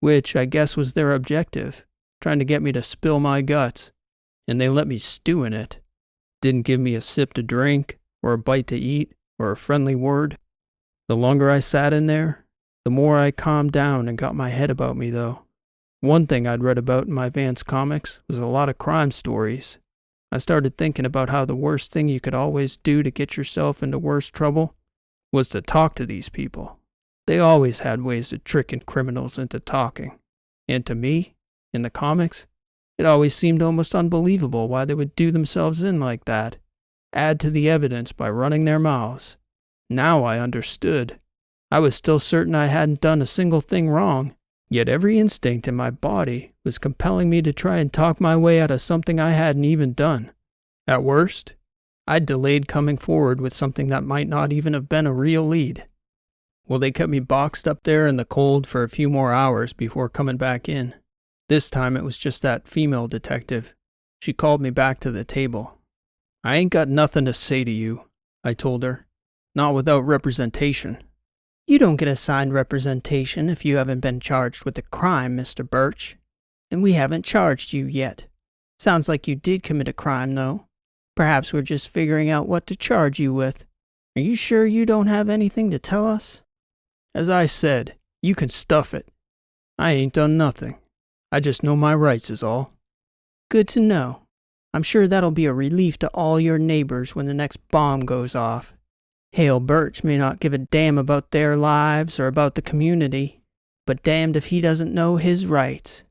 [SPEAKER 1] which I guess was their objective, trying to get me to spill my guts, and they let me stew in it. Didn't give me a sip to drink, or a bite to eat, or a friendly word. The longer I sat in there, the more I calmed down and got my head about me, though. One thing I'd read about in my Vance comics was a lot of crime stories. I started thinking about how the worst thing you could always do to get yourself into worse trouble was to talk to these people. They always had ways of tricking criminals into talking. And to me, in the comics, it always seemed almost unbelievable why they would do themselves in like that, add to the evidence by running their mouths. Now I understood. I was still certain I hadn't done a single thing wrong, yet every instinct in my body was compelling me to try and talk my way out of something I hadn't even done. At worst, I'd delayed coming forward with something that might not even have been a real lead. Well, they kept me boxed up there in the cold for a few more hours before coming back in. This time it was just that female detective. She called me back to the table. "I ain't got nothing to say to you," I told her. "Not without representation."
[SPEAKER 2] You don't get assigned representation if you haven't been charged with a crime, Mr. Burch. And we haven't charged you yet. Sounds like you did commit a crime, though. Perhaps we're just figuring out what to charge you with. Are you sure you don't have anything to tell us?
[SPEAKER 1] As I said, you can stuff it. I ain't done nothing. I just know my rights is all.
[SPEAKER 2] Good to know. I'm sure that'll be a relief to all your neighbors when the next bomb goes off. Hale Burch may not give a damn about their lives or about the community, but damned if he doesn't know his rights.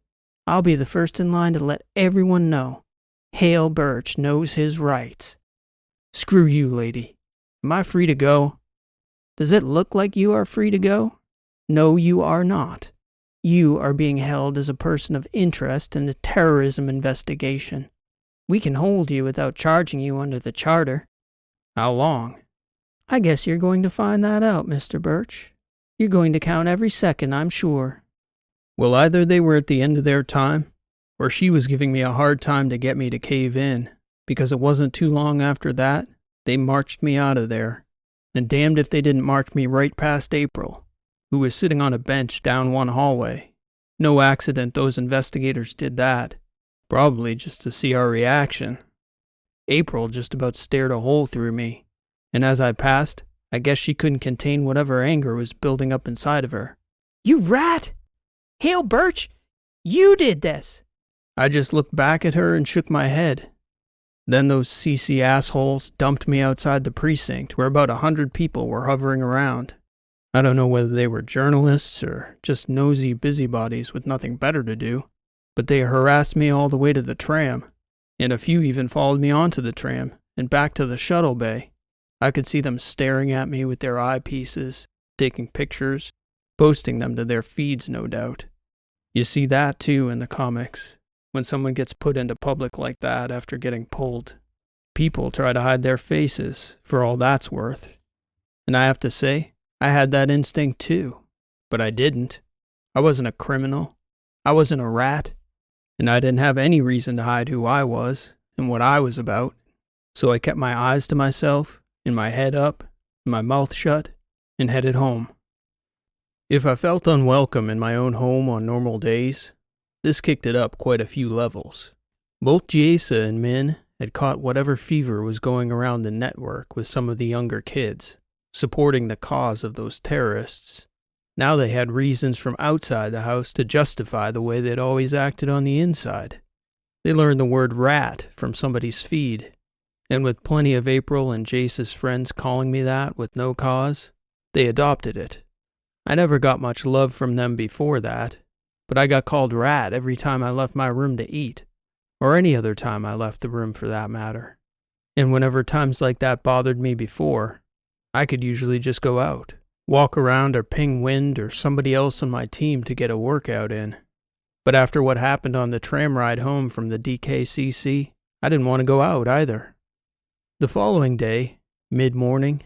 [SPEAKER 2] I'll be the first in line to let everyone know. Hale Burch knows his rights.
[SPEAKER 1] Screw you, lady. Am I free to go?
[SPEAKER 2] Does it look like you are free to go? No, you are not. You are being held as a person of interest in a terrorism investigation. We can hold you without charging you under the charter.
[SPEAKER 1] How long?
[SPEAKER 2] I guess you're going to find that out, Mr. Burch. You're going to count every second, I'm sure.
[SPEAKER 1] Well, either they were at the end of their time, or she was giving me a hard time to get me to cave in, because it wasn't too long after that, they marched me out of there. And damned if they didn't march me right past April, who was sitting on a bench down one hallway. No accident those investigators did that. Probably just to see our reaction. April just about stared a hole through me. And as I passed, I guess she couldn't contain whatever anger was building up inside of her.
[SPEAKER 2] You rat! Hale Burch, you did this!
[SPEAKER 1] I just looked back at her and shook my head. Then those CC assholes dumped me outside the precinct where about 100 people were hovering around. I don't know whether they were journalists or just nosy busybodies with nothing better to do, but they harassed me all the way to the tram, and a few even followed me onto the tram and back to the shuttle bay. I could see them staring at me with their eyepieces, taking pictures, posting them to their feeds, no doubt. You see that, too, in the comics, when someone gets put into public like that after getting pulled. People try to hide their faces, for all that's worth. And I have to say, I had that instinct, too. But I didn't. I wasn't a criminal. I wasn't a rat. And I didn't have any reason to hide who I was and what I was about. So I kept my eyes to myself, and my head up, and my mouth shut, and headed home. If I felt unwelcome in my own home on normal days, this kicked it up quite a few levels. Both Giesa and Min had caught whatever fever was going around the network with some of the younger kids, supporting the cause of those terrorists. Now they had reasons from outside the house to justify the way they'd always acted on the inside. They learned the word rat from somebody's feed, and with plenty of April and Jace's friends calling me that with no cause, they adopted it. I never got much love from them before that, but I got called rat every time I left my room to eat, or any other time I left the room for that matter. And whenever times like that bothered me before, I could usually just go out, walk around or ping Wind or somebody else on my team to get a workout in. But after what happened on the tram ride home from the DKCC, I didn't want to go out either. The following day, mid-morning,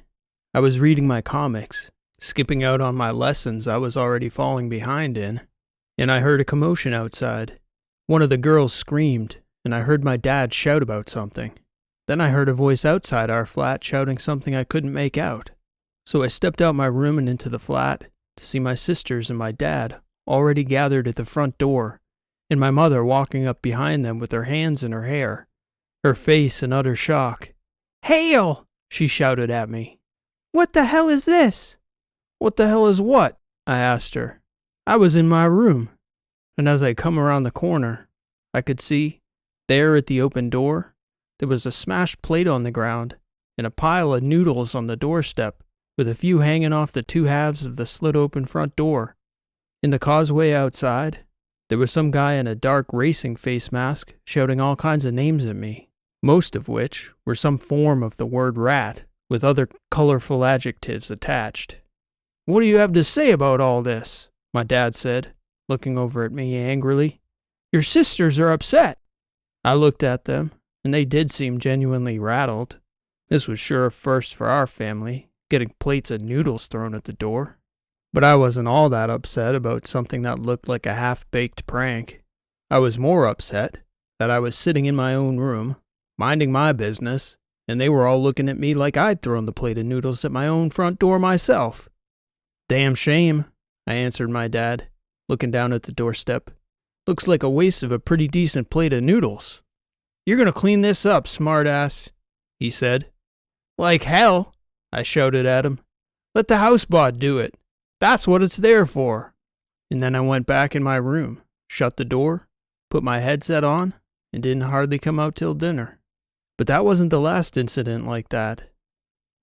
[SPEAKER 1] I was reading my comics, skipping out on my lessons I was already falling behind in, and I heard a commotion outside. One of the girls screamed, and I heard my dad shout about something. Then I heard a voice outside our flat shouting something I couldn't make out. So I stepped out my room and into the flat to see my sisters and my dad already gathered at the front door, and my mother walking up behind them with her hands in her hair, her face in utter shock.
[SPEAKER 2] "Hale!"
[SPEAKER 1] she shouted at me.
[SPEAKER 2] "What the hell is this?"
[SPEAKER 1] "What the hell is what?" I asked her. I was in my room, and as I come around the corner, I could see, there at the open door, there was a smashed plate on the ground and a pile of noodles on the doorstep, with a few hanging off the two halves of the slit-open front door. In the causeway outside, there was some guy in a dark racing face mask shouting all kinds of names at me, most of which were some form of the word rat, with other colorful adjectives attached. "What do you have to say about all this?" my dad said, looking over at me angrily. "Your sisters are upset." I looked at them, and they did seem genuinely rattled. This was sure a first for our family, getting plates of noodles thrown at the door. But I wasn't all that upset about something that looked like a half-baked prank. I was more upset that I was sitting in my own room, minding my business, and they were all looking at me like I'd thrown the plate of noodles at my own front door myself. "Damn shame," I answered my dad, looking down at the doorstep. "Looks like a waste of a pretty decent plate of noodles." "You're gonna clean this up, smartass," he said. "Like hell," I shouted at him. "Let the housebod do it. That's what it's there for." And then I went back in my room, shut the door, put my headset on, and didn't hardly come out till dinner. But that wasn't the last incident like that.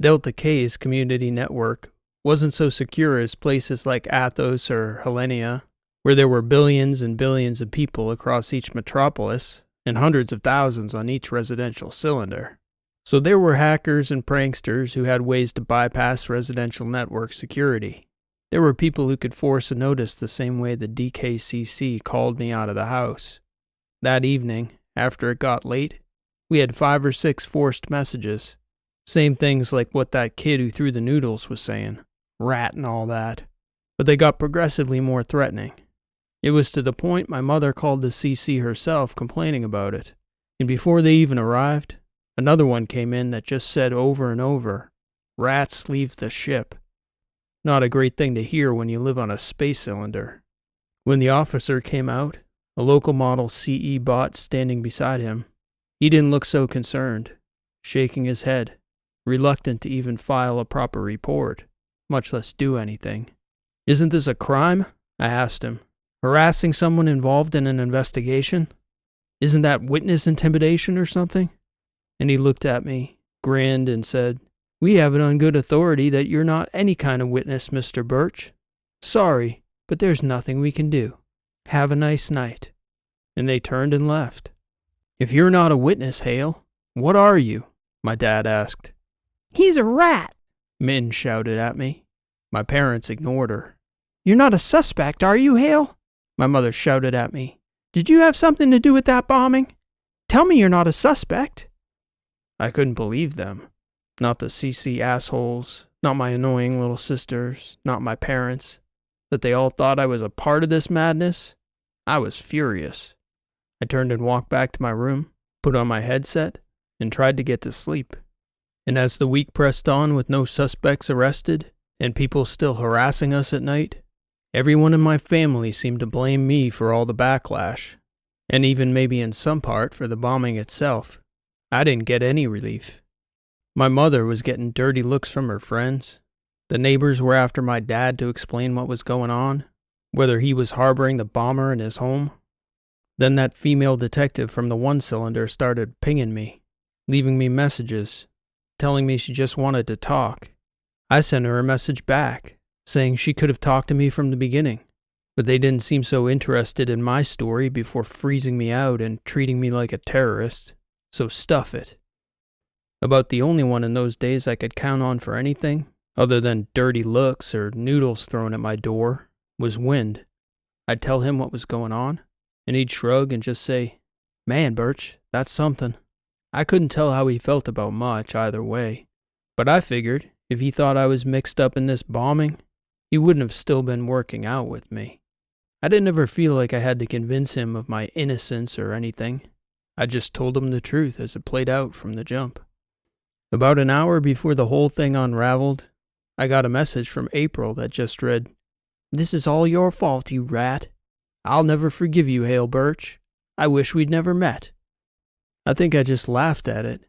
[SPEAKER 1] Delta K's community network wasn't so secure as places like Athos or Helenia, where there were billions and billions of people across each metropolis and hundreds of thousands on each residential cylinder. So there were hackers and pranksters who had ways to bypass residential network security. There were people who could force a notice the same way the DKCC called me out of the house. That evening, after it got late, we had 5 or 6 forced messages. Same things like what that kid who threw the noodles was saying. Rat and all that. But they got progressively more threatening. It was to the point my mother called the CC herself complaining about it. And before they even arrived, another one came in that just said over and over, "Rats leave the ship." Not a great thing to hear when you live on a space cylinder. When the officer came out, a local model CE bot standing beside him, he didn't look so concerned, shaking his head, reluctant to even file a proper report, much less do anything. "Isn't this a crime?" I asked him. "Harassing someone involved in an investigation? Isn't that witness intimidation or something?" And he looked at me, grinned, and said, "We have it on good authority that you're not any kind of witness, Mr. Burch. Sorry, but there's nothing we can do. Have a nice night." And they turned and left. "If you're not a witness, Hale, what are you?" my dad asked.
[SPEAKER 2] "He's a rat,"
[SPEAKER 1] Min shouted at me. My parents ignored her.
[SPEAKER 2] "You're not a suspect, are you, Hale?"
[SPEAKER 1] my mother shouted at me.
[SPEAKER 2] "Did you have something to do with that bombing? Tell me you're not a suspect."
[SPEAKER 1] I couldn't believe them. Not the CC assholes, not my annoying little sisters, not my parents. That they all thought I was a part of this madness. I was furious. I turned and walked back to my room, put on my headset, and tried to get to sleep. And as the week pressed on with no suspects arrested, and people still harassing us at night, everyone in my family seemed to blame me for all the backlash, and even maybe in some part for the bombing itself. I didn't get any relief. My mother was getting dirty looks from her friends. The neighbors were after my dad to explain what was going on, whether he was harboring the bomber in his home. Then that female detective from the one cylinder started pinging me, leaving me messages, telling me she just wanted to talk. I sent her a message back, saying she could have talked to me from the beginning, but they didn't seem so interested in my story before freezing me out and treating me like a terrorist, so stuff it. About the only one in those days I could count on for anything, other than dirty looks or noodles thrown at my door, was Wind. I'd tell him what was going on, and he'd shrug and just say, "Man, Burch, that's something." I couldn't tell how he felt about much either way, but I figured if he thought I was mixed up in this bombing, he wouldn't have still been working out with me. I didn't ever feel like I had to convince him of my innocence or anything. I just told him the truth as it played out from the jump. About an hour before the whole thing unraveled, I got a message from April that just read, This is all your fault, you rat. I'll never forgive you, Hale Burch. I wish we'd never met. I think I just laughed at it.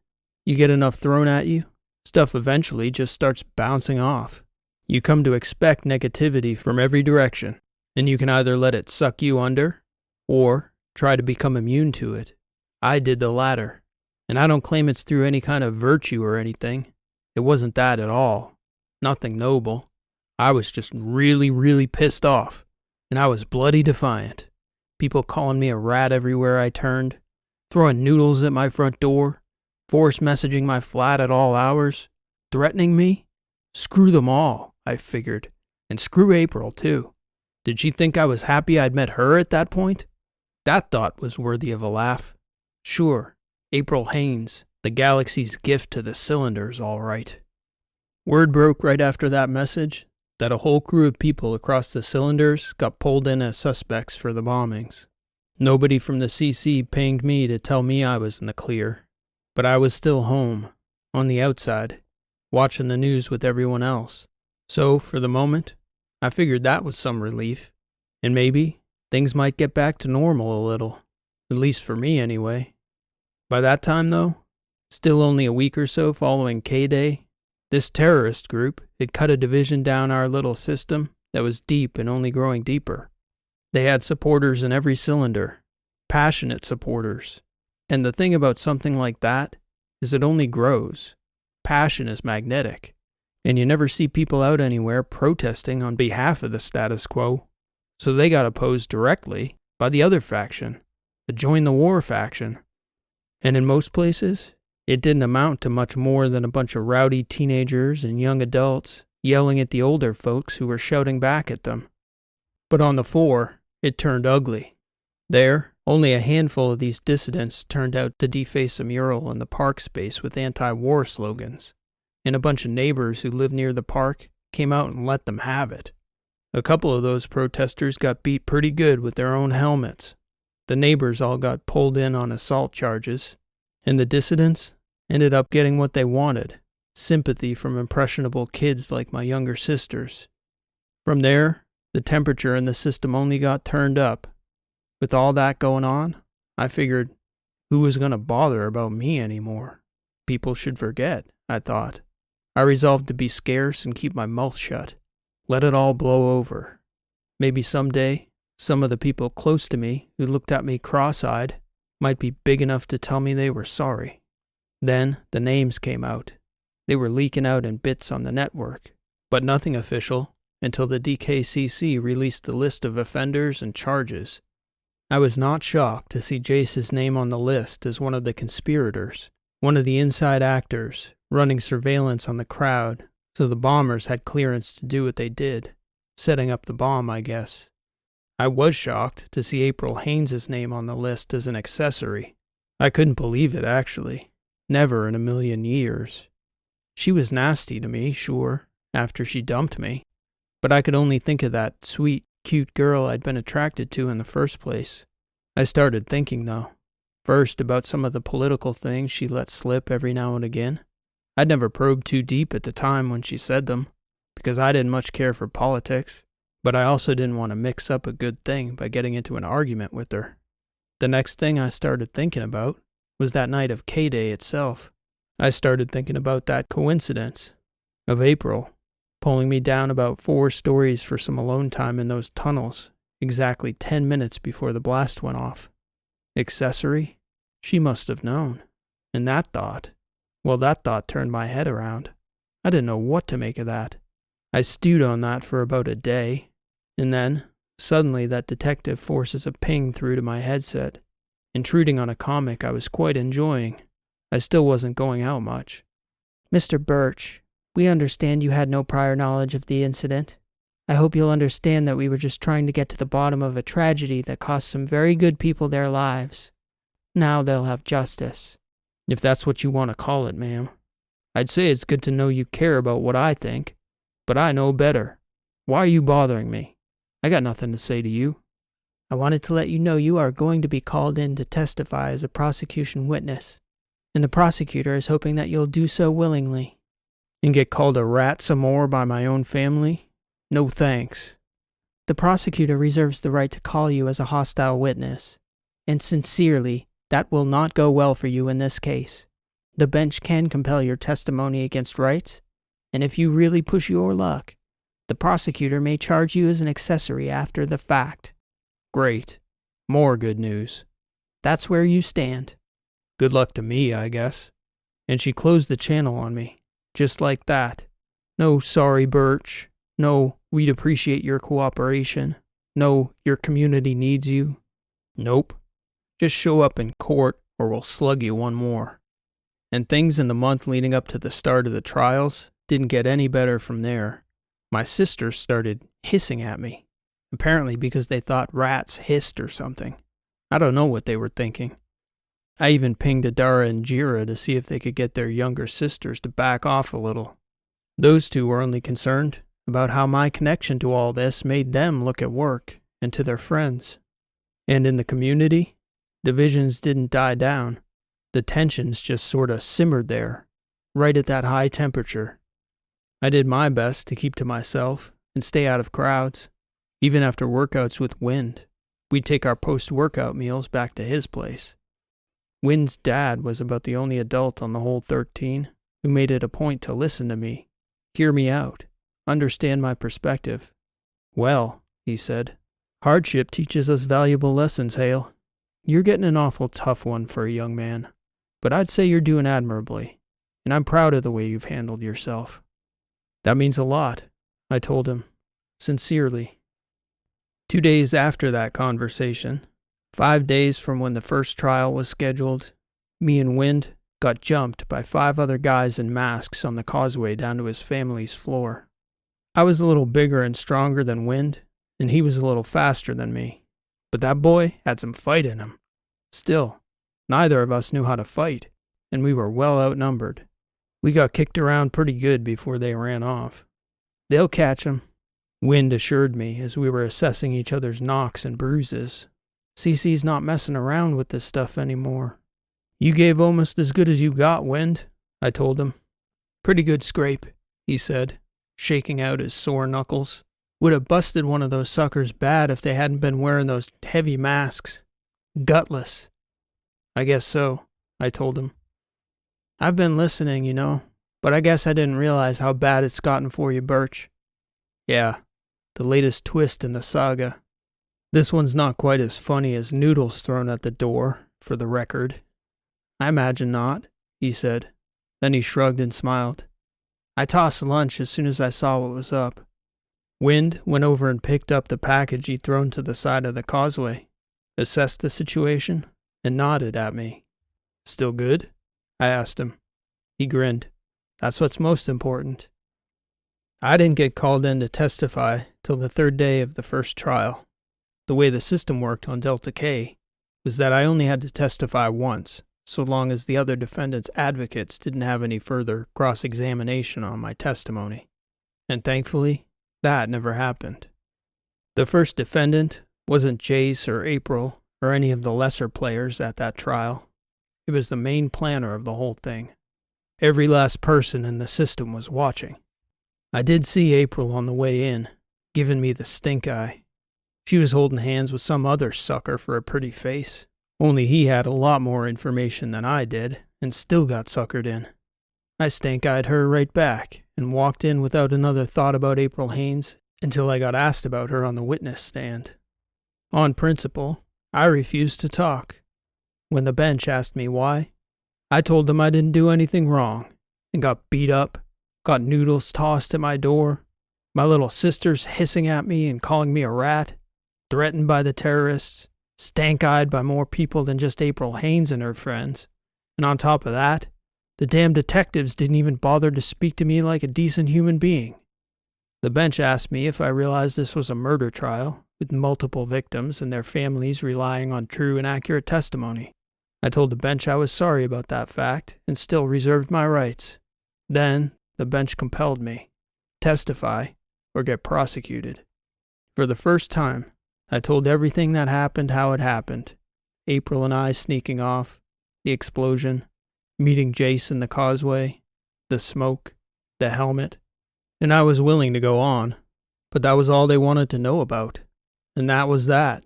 [SPEAKER 1] You get enough thrown at you, stuff eventually just starts bouncing off. You come to expect negativity from every direction, and you can either let it suck you under, or try to become immune to it. I did the latter, and I don't claim it's through any kind of virtue or anything. It wasn't that at all. Nothing noble. I was just really, really pissed off, and I was bloody defiant. People calling me a rat everywhere I turned, throwing noodles at my front door, force messaging my flat at all hours, threatening me. Screw them all, I figured, and screw April too. Did she think I was happy I'd met her at that point? That thought was worthy of a laugh. Sure, April Haynes, the galaxy's gift to the cylinders, all right. Word broke right after that message that a whole crew of people across the cylinders got pulled in as suspects for the bombings. Nobody from the CC pinged me to tell me I was in the clear, but I was still home, on the outside, watching the news with everyone else. So, for the moment, I figured that was some relief, and maybe things might get back to normal a little, at least for me anyway. By that time, though, still only a week or so following K-Day, this terrorist group had cut a division down our little system that was deep and only growing deeper. They had supporters in every cylinder, passionate supporters. And the thing about something like that is it only grows. Passion is magnetic, and you never see people out anywhere protesting on behalf of the status quo. So they got opposed directly by the other faction, the Join the War faction. And in most places, it didn't amount to much more than a bunch of rowdy teenagers and young adults yelling at the older folks who were shouting back at them. But on the 4, it turned ugly. There, only a handful of these dissidents turned out to deface a mural in the park space with anti-war slogans, and a bunch of neighbors who lived near the park came out and let them have it. A couple of those protesters got beat pretty good with their own helmets. The neighbors all got pulled in on assault charges, and the dissidents ended up getting what they wanted, sympathy from impressionable kids like my younger sisters. From there, the temperature in the system only got turned up. With all that going on, I figured, who was going to bother about me anymore? People should forget, I thought. I resolved to be scarce and keep my mouth shut. Let it all blow over. Maybe someday, some of the people close to me who looked at me cross-eyed might be big enough to tell me they were sorry. Then the names came out. They were leaking out in bits on the network, but nothing official until the DKCC released the list of offenders and charges. I was not shocked to see Jace's name on the list as one of the conspirators, one of the inside actors, running surveillance on the crowd, so the bombers had clearance to do what they did, setting up the bomb, I guess. I was shocked to see April Haynes' name on the list as an accessory. I couldn't believe it, actually. Never in a million years. She was nasty to me, sure, after she dumped me, but I could only think of that sweet, cute girl I'd been attracted to in the first place. I started thinking, though, first about some of the political things she let slip every now and again. I'd never probed too deep at the time when she said them, because I didn't much care for politics, but I also didn't want to mix up a good thing by getting into an argument with her. The next thing I started thinking about was that night of K-Day itself. I started thinking about that coincidence of April pulling me down about 4 stories for some alone time in those tunnels exactly 10 minutes before the blast went off. Accessory? She must have known. And that thought turned my head around. I didn't know what to make of that. I stewed on that for about a day, and then, suddenly that detective forces a ping through to my headset, intruding on a comic I was quite enjoying. I still wasn't going out much.
[SPEAKER 2] Mr. Burch, we understand you had no prior knowledge of the incident. I hope you'll understand that we were just trying to get to the bottom of a tragedy that cost some very good people their lives. Now they'll have justice.
[SPEAKER 1] If that's what you want to call it, ma'am. I'd say it's good to know you care about what I think, but I know better. Why are you bothering me? I got nothing to say to you.
[SPEAKER 2] I wanted to let you know you are going to be called in to testify as a prosecution witness, and the prosecutor is hoping that you'll do so willingly.
[SPEAKER 1] And get called a rat some more by my own family? No thanks.
[SPEAKER 2] The prosecutor reserves the right to call you as a hostile witness. And sincerely, that will not go well for you in this case. The bench can compel your testimony against rights, and if you really push your luck, the prosecutor may charge you as an accessory after the fact.
[SPEAKER 1] Great. More good news.
[SPEAKER 2] That's where you stand.
[SPEAKER 1] Good luck to me, I guess. And she closed the channel on me, just like that. No sorry, Burch. No, we'd appreciate your cooperation. No, your community needs you. Nope. Just show up in court or we'll slug you one more. And things in the month leading up to the start of the trials didn't get any better from there. My sisters started hissing at me, apparently because they thought rats hissed or something. I don't know what they were thinking. I even pinged Adara and Jira to see if they could get their younger sisters to back off a little. Those two were only concerned about how my connection to all this made them look at work and to their friends. And in the community, divisions didn't die down. The tensions just sorta simmered there, right at that high temperature. I did my best to keep to myself and stay out of crowds. Even after workouts with Wind, we'd take our post-workout meals back to his place. Wind's dad was about the only adult on the whole 13 who made it a point to listen to me, hear me out, understand my perspective. Well, he said, hardship teaches us valuable lessons, Hale. You're getting an awful tough one for a young man, but I'd say you're doing admirably, and I'm proud of the way you've handled yourself. That means a lot, I told him, sincerely. 2 days after that conversation, 5 days from when the first trial was scheduled, me and Wind got jumped by 5 other guys in masks on the causeway down to his family's floor. I was a little bigger and stronger than Wind, and he was a little faster than me. But that boy had some fight in him. Still, neither of us knew how to fight, and we were well outnumbered. We got kicked around pretty good before they ran off. They'll catch 'em, Wind assured me as we were assessing each other's knocks and bruises. CC's not messing around with this stuff anymore. You gave almost as good as you got, Wind, I told him. Pretty good scrape, he said, shaking out his sore knuckles. Would have busted one of those suckers bad if they hadn't been wearing those heavy masks. Gutless. I guess so, I told him. I've been listening, you know, but I guess I didn't realize how bad it's gotten for you, Burch. Yeah, the latest twist in the saga. This one's not quite as funny as noodles thrown at the door, for the record. I imagine not, he said. Then he shrugged and smiled. I tossed lunch as soon as I saw what was up. Wind went over and picked up the package he'd thrown to the side of the causeway, assessed the situation, and nodded at me. Still good? I asked him. He grinned. That's what's most important. I didn't get called in to testify till the 3rd day of the first trial. The way the system worked on Delta K was that I only had to testify once, so long as the other defendants' advocates didn't have any further cross-examination on my testimony. And thankfully, that never happened. The first defendant wasn't Jace or April or any of the lesser players at that trial. It was the main planner of the whole thing. Every last person in the system was watching. I did see April on the way in, giving me the stink eye. She was holding hands with some other sucker for a pretty face. Only he had a lot more information than I did, and still got suckered in. I stink-eyed her right back, and walked in without another thought about April Haynes until I got asked about her on the witness stand. On principle, I refused to talk. When the bench asked me why, I told them I didn't do anything wrong, and got beat up, got noodles tossed at my door, my little sisters hissing at me and calling me a rat, threatened by the terrorists, stank-eyed by more people than just April Haynes and her friends, and on top of that, the damn detectives didn't even bother to speak to me like a decent human being. The bench asked me if I realized this was a murder trial, with multiple victims and their families relying on true and accurate testimony. I told the bench I was sorry about that fact, and still reserved my rights. Then, the bench compelled me. Testify, or get prosecuted. For the first time, I told everything that happened how it happened. April and I sneaking off, the explosion, meeting Jace in the causeway, the smoke, the helmet, and I was willing to go on. But that was all they wanted to know about. And that was that.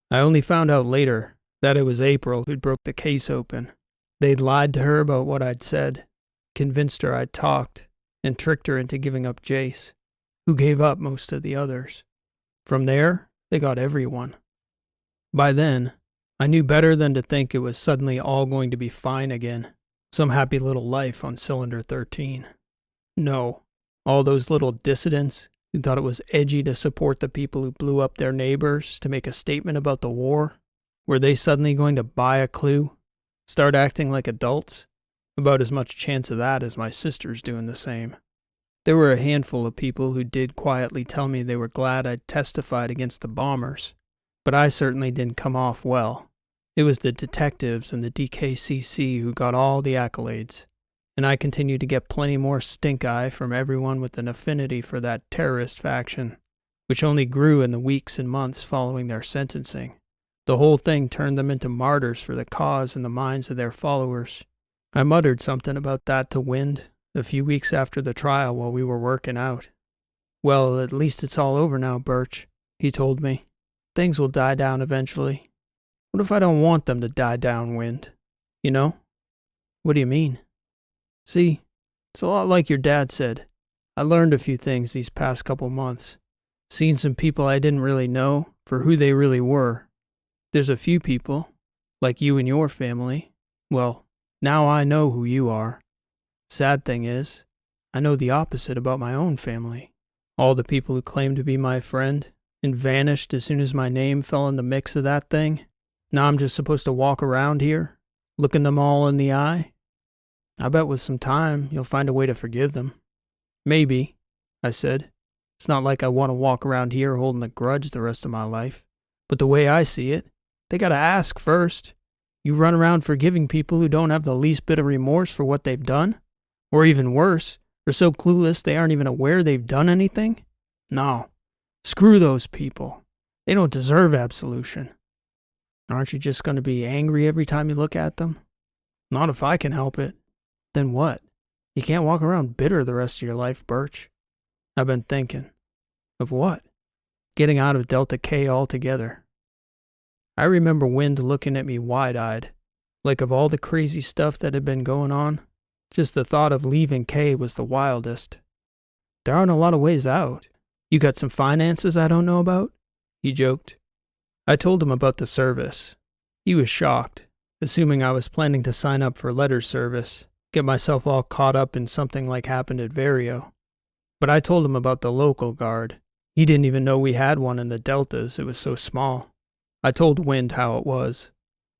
[SPEAKER 1] I only found out later that it was April who'd broke the case open. They'd lied to her about what I'd said, convinced her I'd talked, and tricked her into giving up Jace, who gave up most of the others. From there, they got everyone. By then, I knew better than to think it was suddenly all going to be fine again, some happy little life on Cylinder 13. No, all those little dissidents who thought it was edgy to support the people who blew up their neighbors to make a statement about the war, were they suddenly going to buy a clue, start acting like adults? About as much chance of that as my sisters doing the same. There were a handful of people who did quietly tell me they were glad I'd testified against the bombers, but I certainly didn't come off well. It was the detectives and the DKCC who got all the accolades, and I continued to get plenty more stink eye from everyone with an affinity for that terrorist faction, which only grew in the weeks and months following their sentencing. The whole thing turned them into martyrs for the cause in the minds of their followers. I muttered something about that to Wind a few weeks after the trial while we were working out. "Well, at least it's all over now, Burch," he told me. "Things will die down eventually." "What if I don't want them to die down, Wind? You know?" "What do you mean?" "See, it's a lot like your dad said. I learned a few things these past couple months. Seen some people I didn't really know for who they really were. There's a few people, like you and your family. Well, now I know who you are. Sad thing is, I know the opposite about my own family. All the people who claimed to be my friend and vanished as soon as my name fell in the mix of that thing. Now I'm just supposed to walk around here, looking them all in the eye? I bet with some time you'll find a way to forgive them." "Maybe," I said. "It's not like I want to walk around here holding a grudge the rest of my life. But the way I see it, they gotta ask first. You run around forgiving people who don't have the least bit of remorse for what they've done? Or even worse, are so clueless they aren't even aware they've done anything? No. Screw those people. They don't deserve absolution. Aren't you just going to be angry every time you look at them?" "Not if I can help it." "Then what? You can't walk around bitter the rest of your life, Burch." "I've been thinking." "Of what?" "Getting out of Delta K altogether." I remember Wind looking at me wide-eyed, like of all the crazy stuff that had been going on, just the thought of leaving K was the wildest. "There aren't a lot of ways out. You got some finances I don't know about?" he joked. I told him about the service. He was shocked, assuming I was planning to sign up for letter service, get myself all caught up in something like happened at Vario. But I told him about the local guard. He didn't even know we had one in the Deltas, it was so small. I told Wind how it was,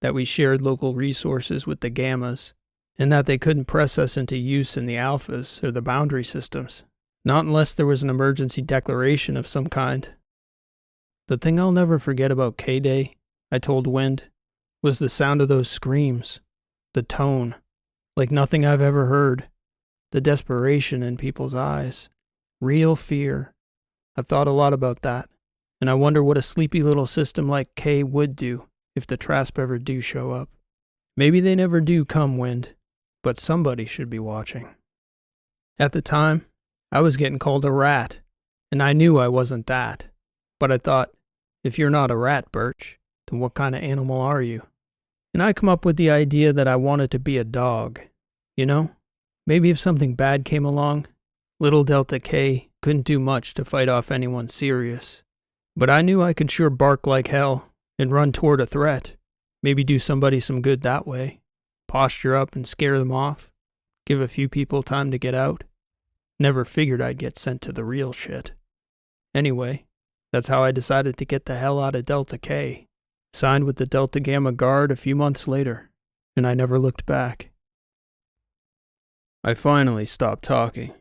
[SPEAKER 1] that we shared local resources with the Gammas, and that they couldn't press us into use in the Alphas or the boundary systems, not unless there was an emergency declaration of some kind. The thing I'll never forget about K-Day, I told Wind, was the sound of those screams, the tone, like nothing I've ever heard, the desperation in people's eyes, real fear. I've thought a lot about that, and I wonder what a sleepy little system like K would do if the Trasp ever do show up. Maybe they never do come, Wind, but somebody should be watching. At the time, I was getting called a rat, and I knew I wasn't that. But I thought, if you're not a rat, Burch, then what kind of animal are you? And I come up with the idea that I wanted to be a dog. You know? Maybe if something bad came along, little Delta K couldn't do much to fight off anyone serious. But I knew I could sure bark like hell and run toward a threat. Maybe do somebody some good that way. Posture up and scare them off. Give a few people time to get out. Never figured I'd get sent to the real shit. Anyway, that's how I decided to get the hell out of Delta K. Signed with the Delta Gamma Guard a few months later, and I never looked back. I finally stopped talking,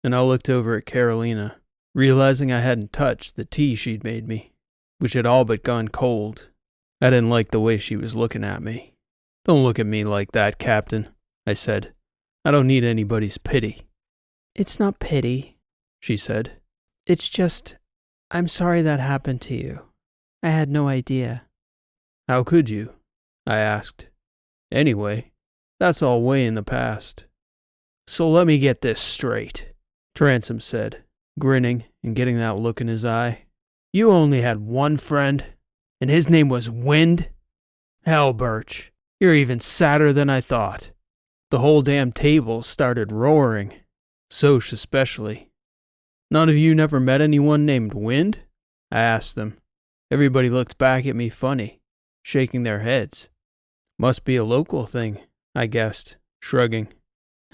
[SPEAKER 1] and I looked over at Carolina, realizing I hadn't touched the tea she'd made me, which had all but gone cold. I didn't like the way she was looking at me. "Don't look at me like that, Captain," I said. "I don't need anybody's pity."
[SPEAKER 2] "It's not pity," she said. "It's just, I'm sorry that happened to you. I had no idea."
[SPEAKER 1] "How could you?" I asked. "Anyway, that's all way in the past." "So let me get this straight," Transom said. grinning and getting that look in his eye. You only had one friend, and his name was Wind? Hale Burch, you're even sadder than I thought. The whole damn table started roaring, Soch especially. None of you never met anyone named Wind? I asked them. Everybody looked back at me funny, shaking their heads. Must be a local thing, I guessed, shrugging.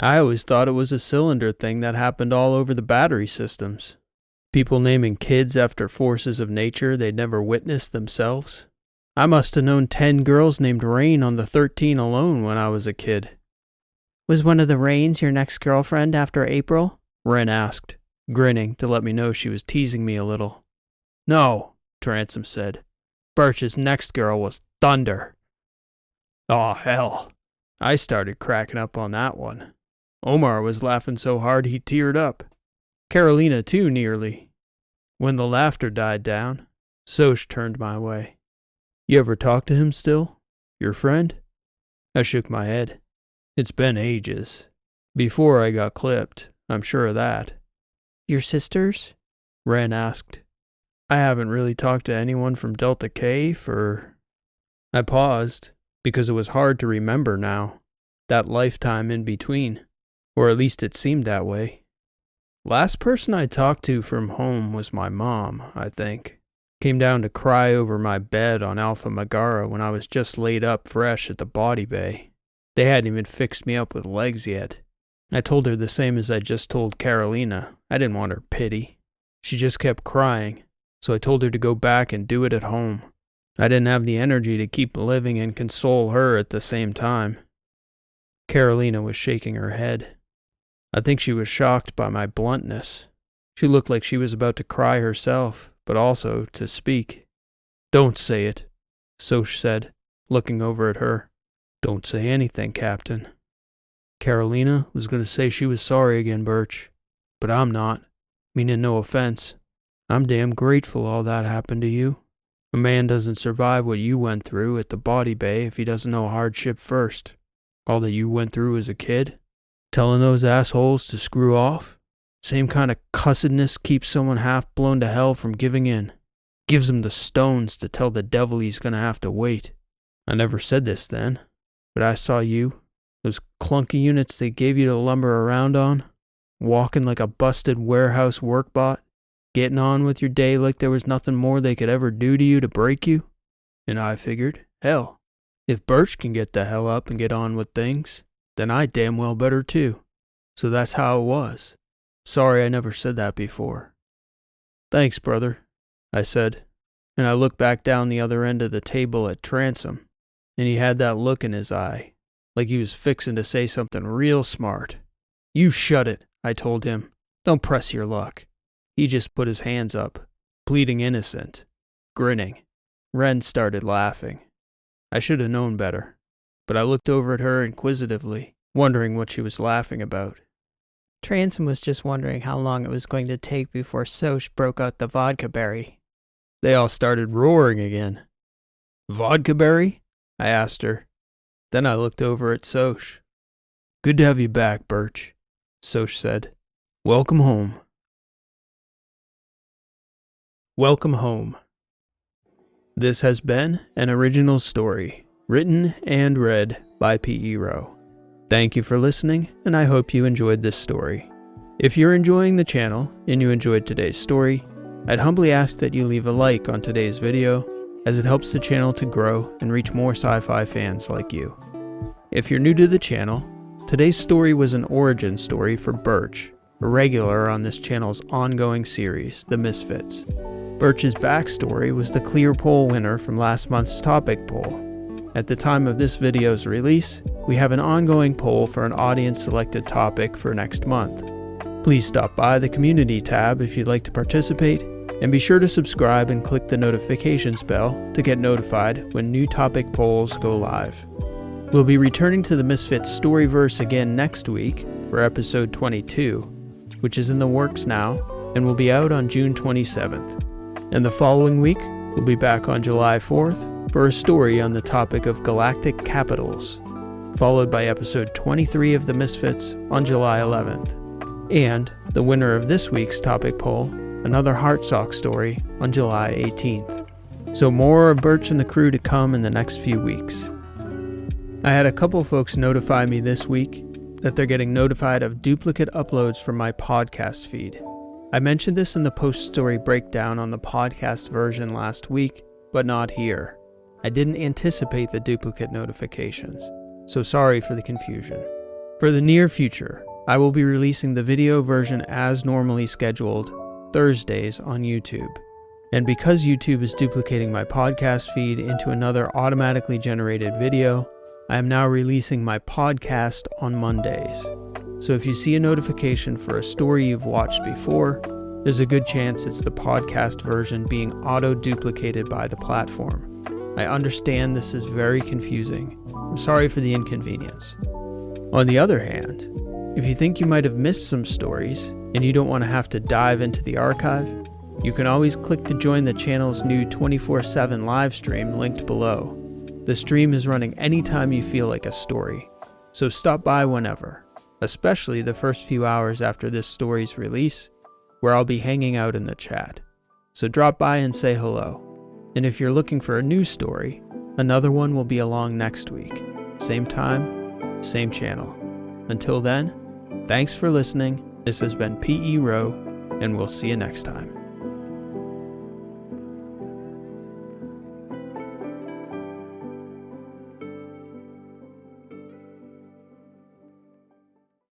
[SPEAKER 1] I always thought it was a cylinder thing that happened all over the battery systems. People naming kids after forces of nature they'd never witnessed themselves. I must have known 10 girls named Rain on the 13 alone when I was a kid.
[SPEAKER 2] Was one of the Rains your next girlfriend after April?
[SPEAKER 1] Wren asked, grinning to let me know she was teasing me a little. No, Transom said. Birch's next girl was Thunder. Aw, hell. I started cracking up on that one. Omar was laughing so hard he teared up. Carolina, too, nearly. When the laughter died down, Soch turned my way. You ever talk to him still? Your friend? I shook my head. It's been ages. Before I got clipped, I'm sure of that.
[SPEAKER 2] Your sisters?
[SPEAKER 1] Wren asked. I haven't really talked to anyone from Delta K for... I paused, because it was hard to remember now. That lifetime in between. Or at least it seemed that way. Last person I talked to from home was my mom, I think. Came down to cry over my bed on Alpha Megara when I was just laid up fresh at the body bay. They hadn't even fixed me up with legs yet. I told her the same as I just told Carolina. I didn't want her pity. She just kept crying, so I told her to go back and do it at home. I didn't have the energy to keep living and console her at the same time. Carolina was shaking her head. I think she was shocked by my bluntness. She looked like she was about to cry herself, but also to speak. Don't say it, Soch said, looking over at her. Don't say anything, Captain. Carolina was going to say she was sorry again, Burch, but I'm not, meaning no offense. I'm damn grateful all that happened to you. A man doesn't survive what you went through at the body bay if he doesn't know hardship first. All that you went through as a kid? Telling those assholes to screw off? Same kind of cussedness keeps someone half blown to hell from giving in. Gives him the stones to tell the devil he's gonna have to wait. I never said this then, but I saw you, those clunky units they gave you to lumber around on, walking like a busted warehouse workbot, getting on with your day like there was nothing more they could ever do to you to break you. And I figured, hell, if Burch can get the hell up and get on with things, then I damn well better too. So that's how it was. Sorry I never said that before. Thanks, brother, I said, and I looked back down the other end of the table at Transom, and he had that look in his eye, like he was fixing to say something real smart. You shut it, I told him. Don't press your luck. He just put his hands up, pleading innocent, grinning. Wren started laughing. I should have known better, but I looked over at her inquisitively, wondering what she was laughing about.
[SPEAKER 2] Transom was just wondering how long it was going to take before Soch broke out the vodka berry.
[SPEAKER 1] They all started roaring again. Vodka berry? I asked her. Then I looked over at Soch. Good to have you back, Burch, Soch said. Welcome home. Welcome home. This has been an original story, written and read by P.E. Rowe. Thank you for listening, and I hope you enjoyed this story. If you're enjoying the channel and you enjoyed today's story, I'd humbly ask that you leave a like on today's video, as it helps the channel to grow and reach more sci-fi fans like you. If you're new to the channel, today's story was an origin story for Burch, a regular on this channel's ongoing series, The Misfits. Burch's backstory was the clear poll winner from last month's topic poll. At the time of this video's release, we have an ongoing poll for an audience-selected topic for next month. Please stop by the Community tab if you'd like to participate, and be sure to subscribe and click the notifications bell to get notified when new topic polls go live. We'll be returning to the Misfits Storyverse again next week for episode 22, which is in the works now and will be out on June 27th. And the following week, we'll be back on July 4th for a story on the topic of galactic capitals, followed by episode 23 of The Misfits on July 11th. And the winner of this week's topic poll, another Heartsock story on July 18th. So more of Burch and the crew to come in the next few weeks. I had a couple folks notify me this week that they're getting notified of duplicate uploads from my podcast feed. I mentioned this in the post-story breakdown on the podcast version last week, but not here. I didn't anticipate the duplicate notifications, so sorry for the confusion. For the near future, I will be releasing the video version as normally scheduled, Thursdays on YouTube. And because YouTube is duplicating my podcast feed into another automatically generated video, I am now releasing my podcast on Mondays. So if you see a notification for a story you've watched before, there's a good chance it's the podcast version being auto-duplicated by the platform. I understand this is very confusing. I'm sorry for the inconvenience. On the other hand, if you think you might have missed some stories and you don't want to have to dive into the archive, you can always click to join the channel's new 24/7 live stream linked below. The stream is running anytime you feel like a story, so stop by whenever, especially the first few hours after this story's release, where I'll be hanging out in the chat. So drop by and say hello. And if you're looking for a new story, another one will be along next week. Same time, same channel. Until then, thanks for listening. This has been P.E. Rowe, and we'll see you next time.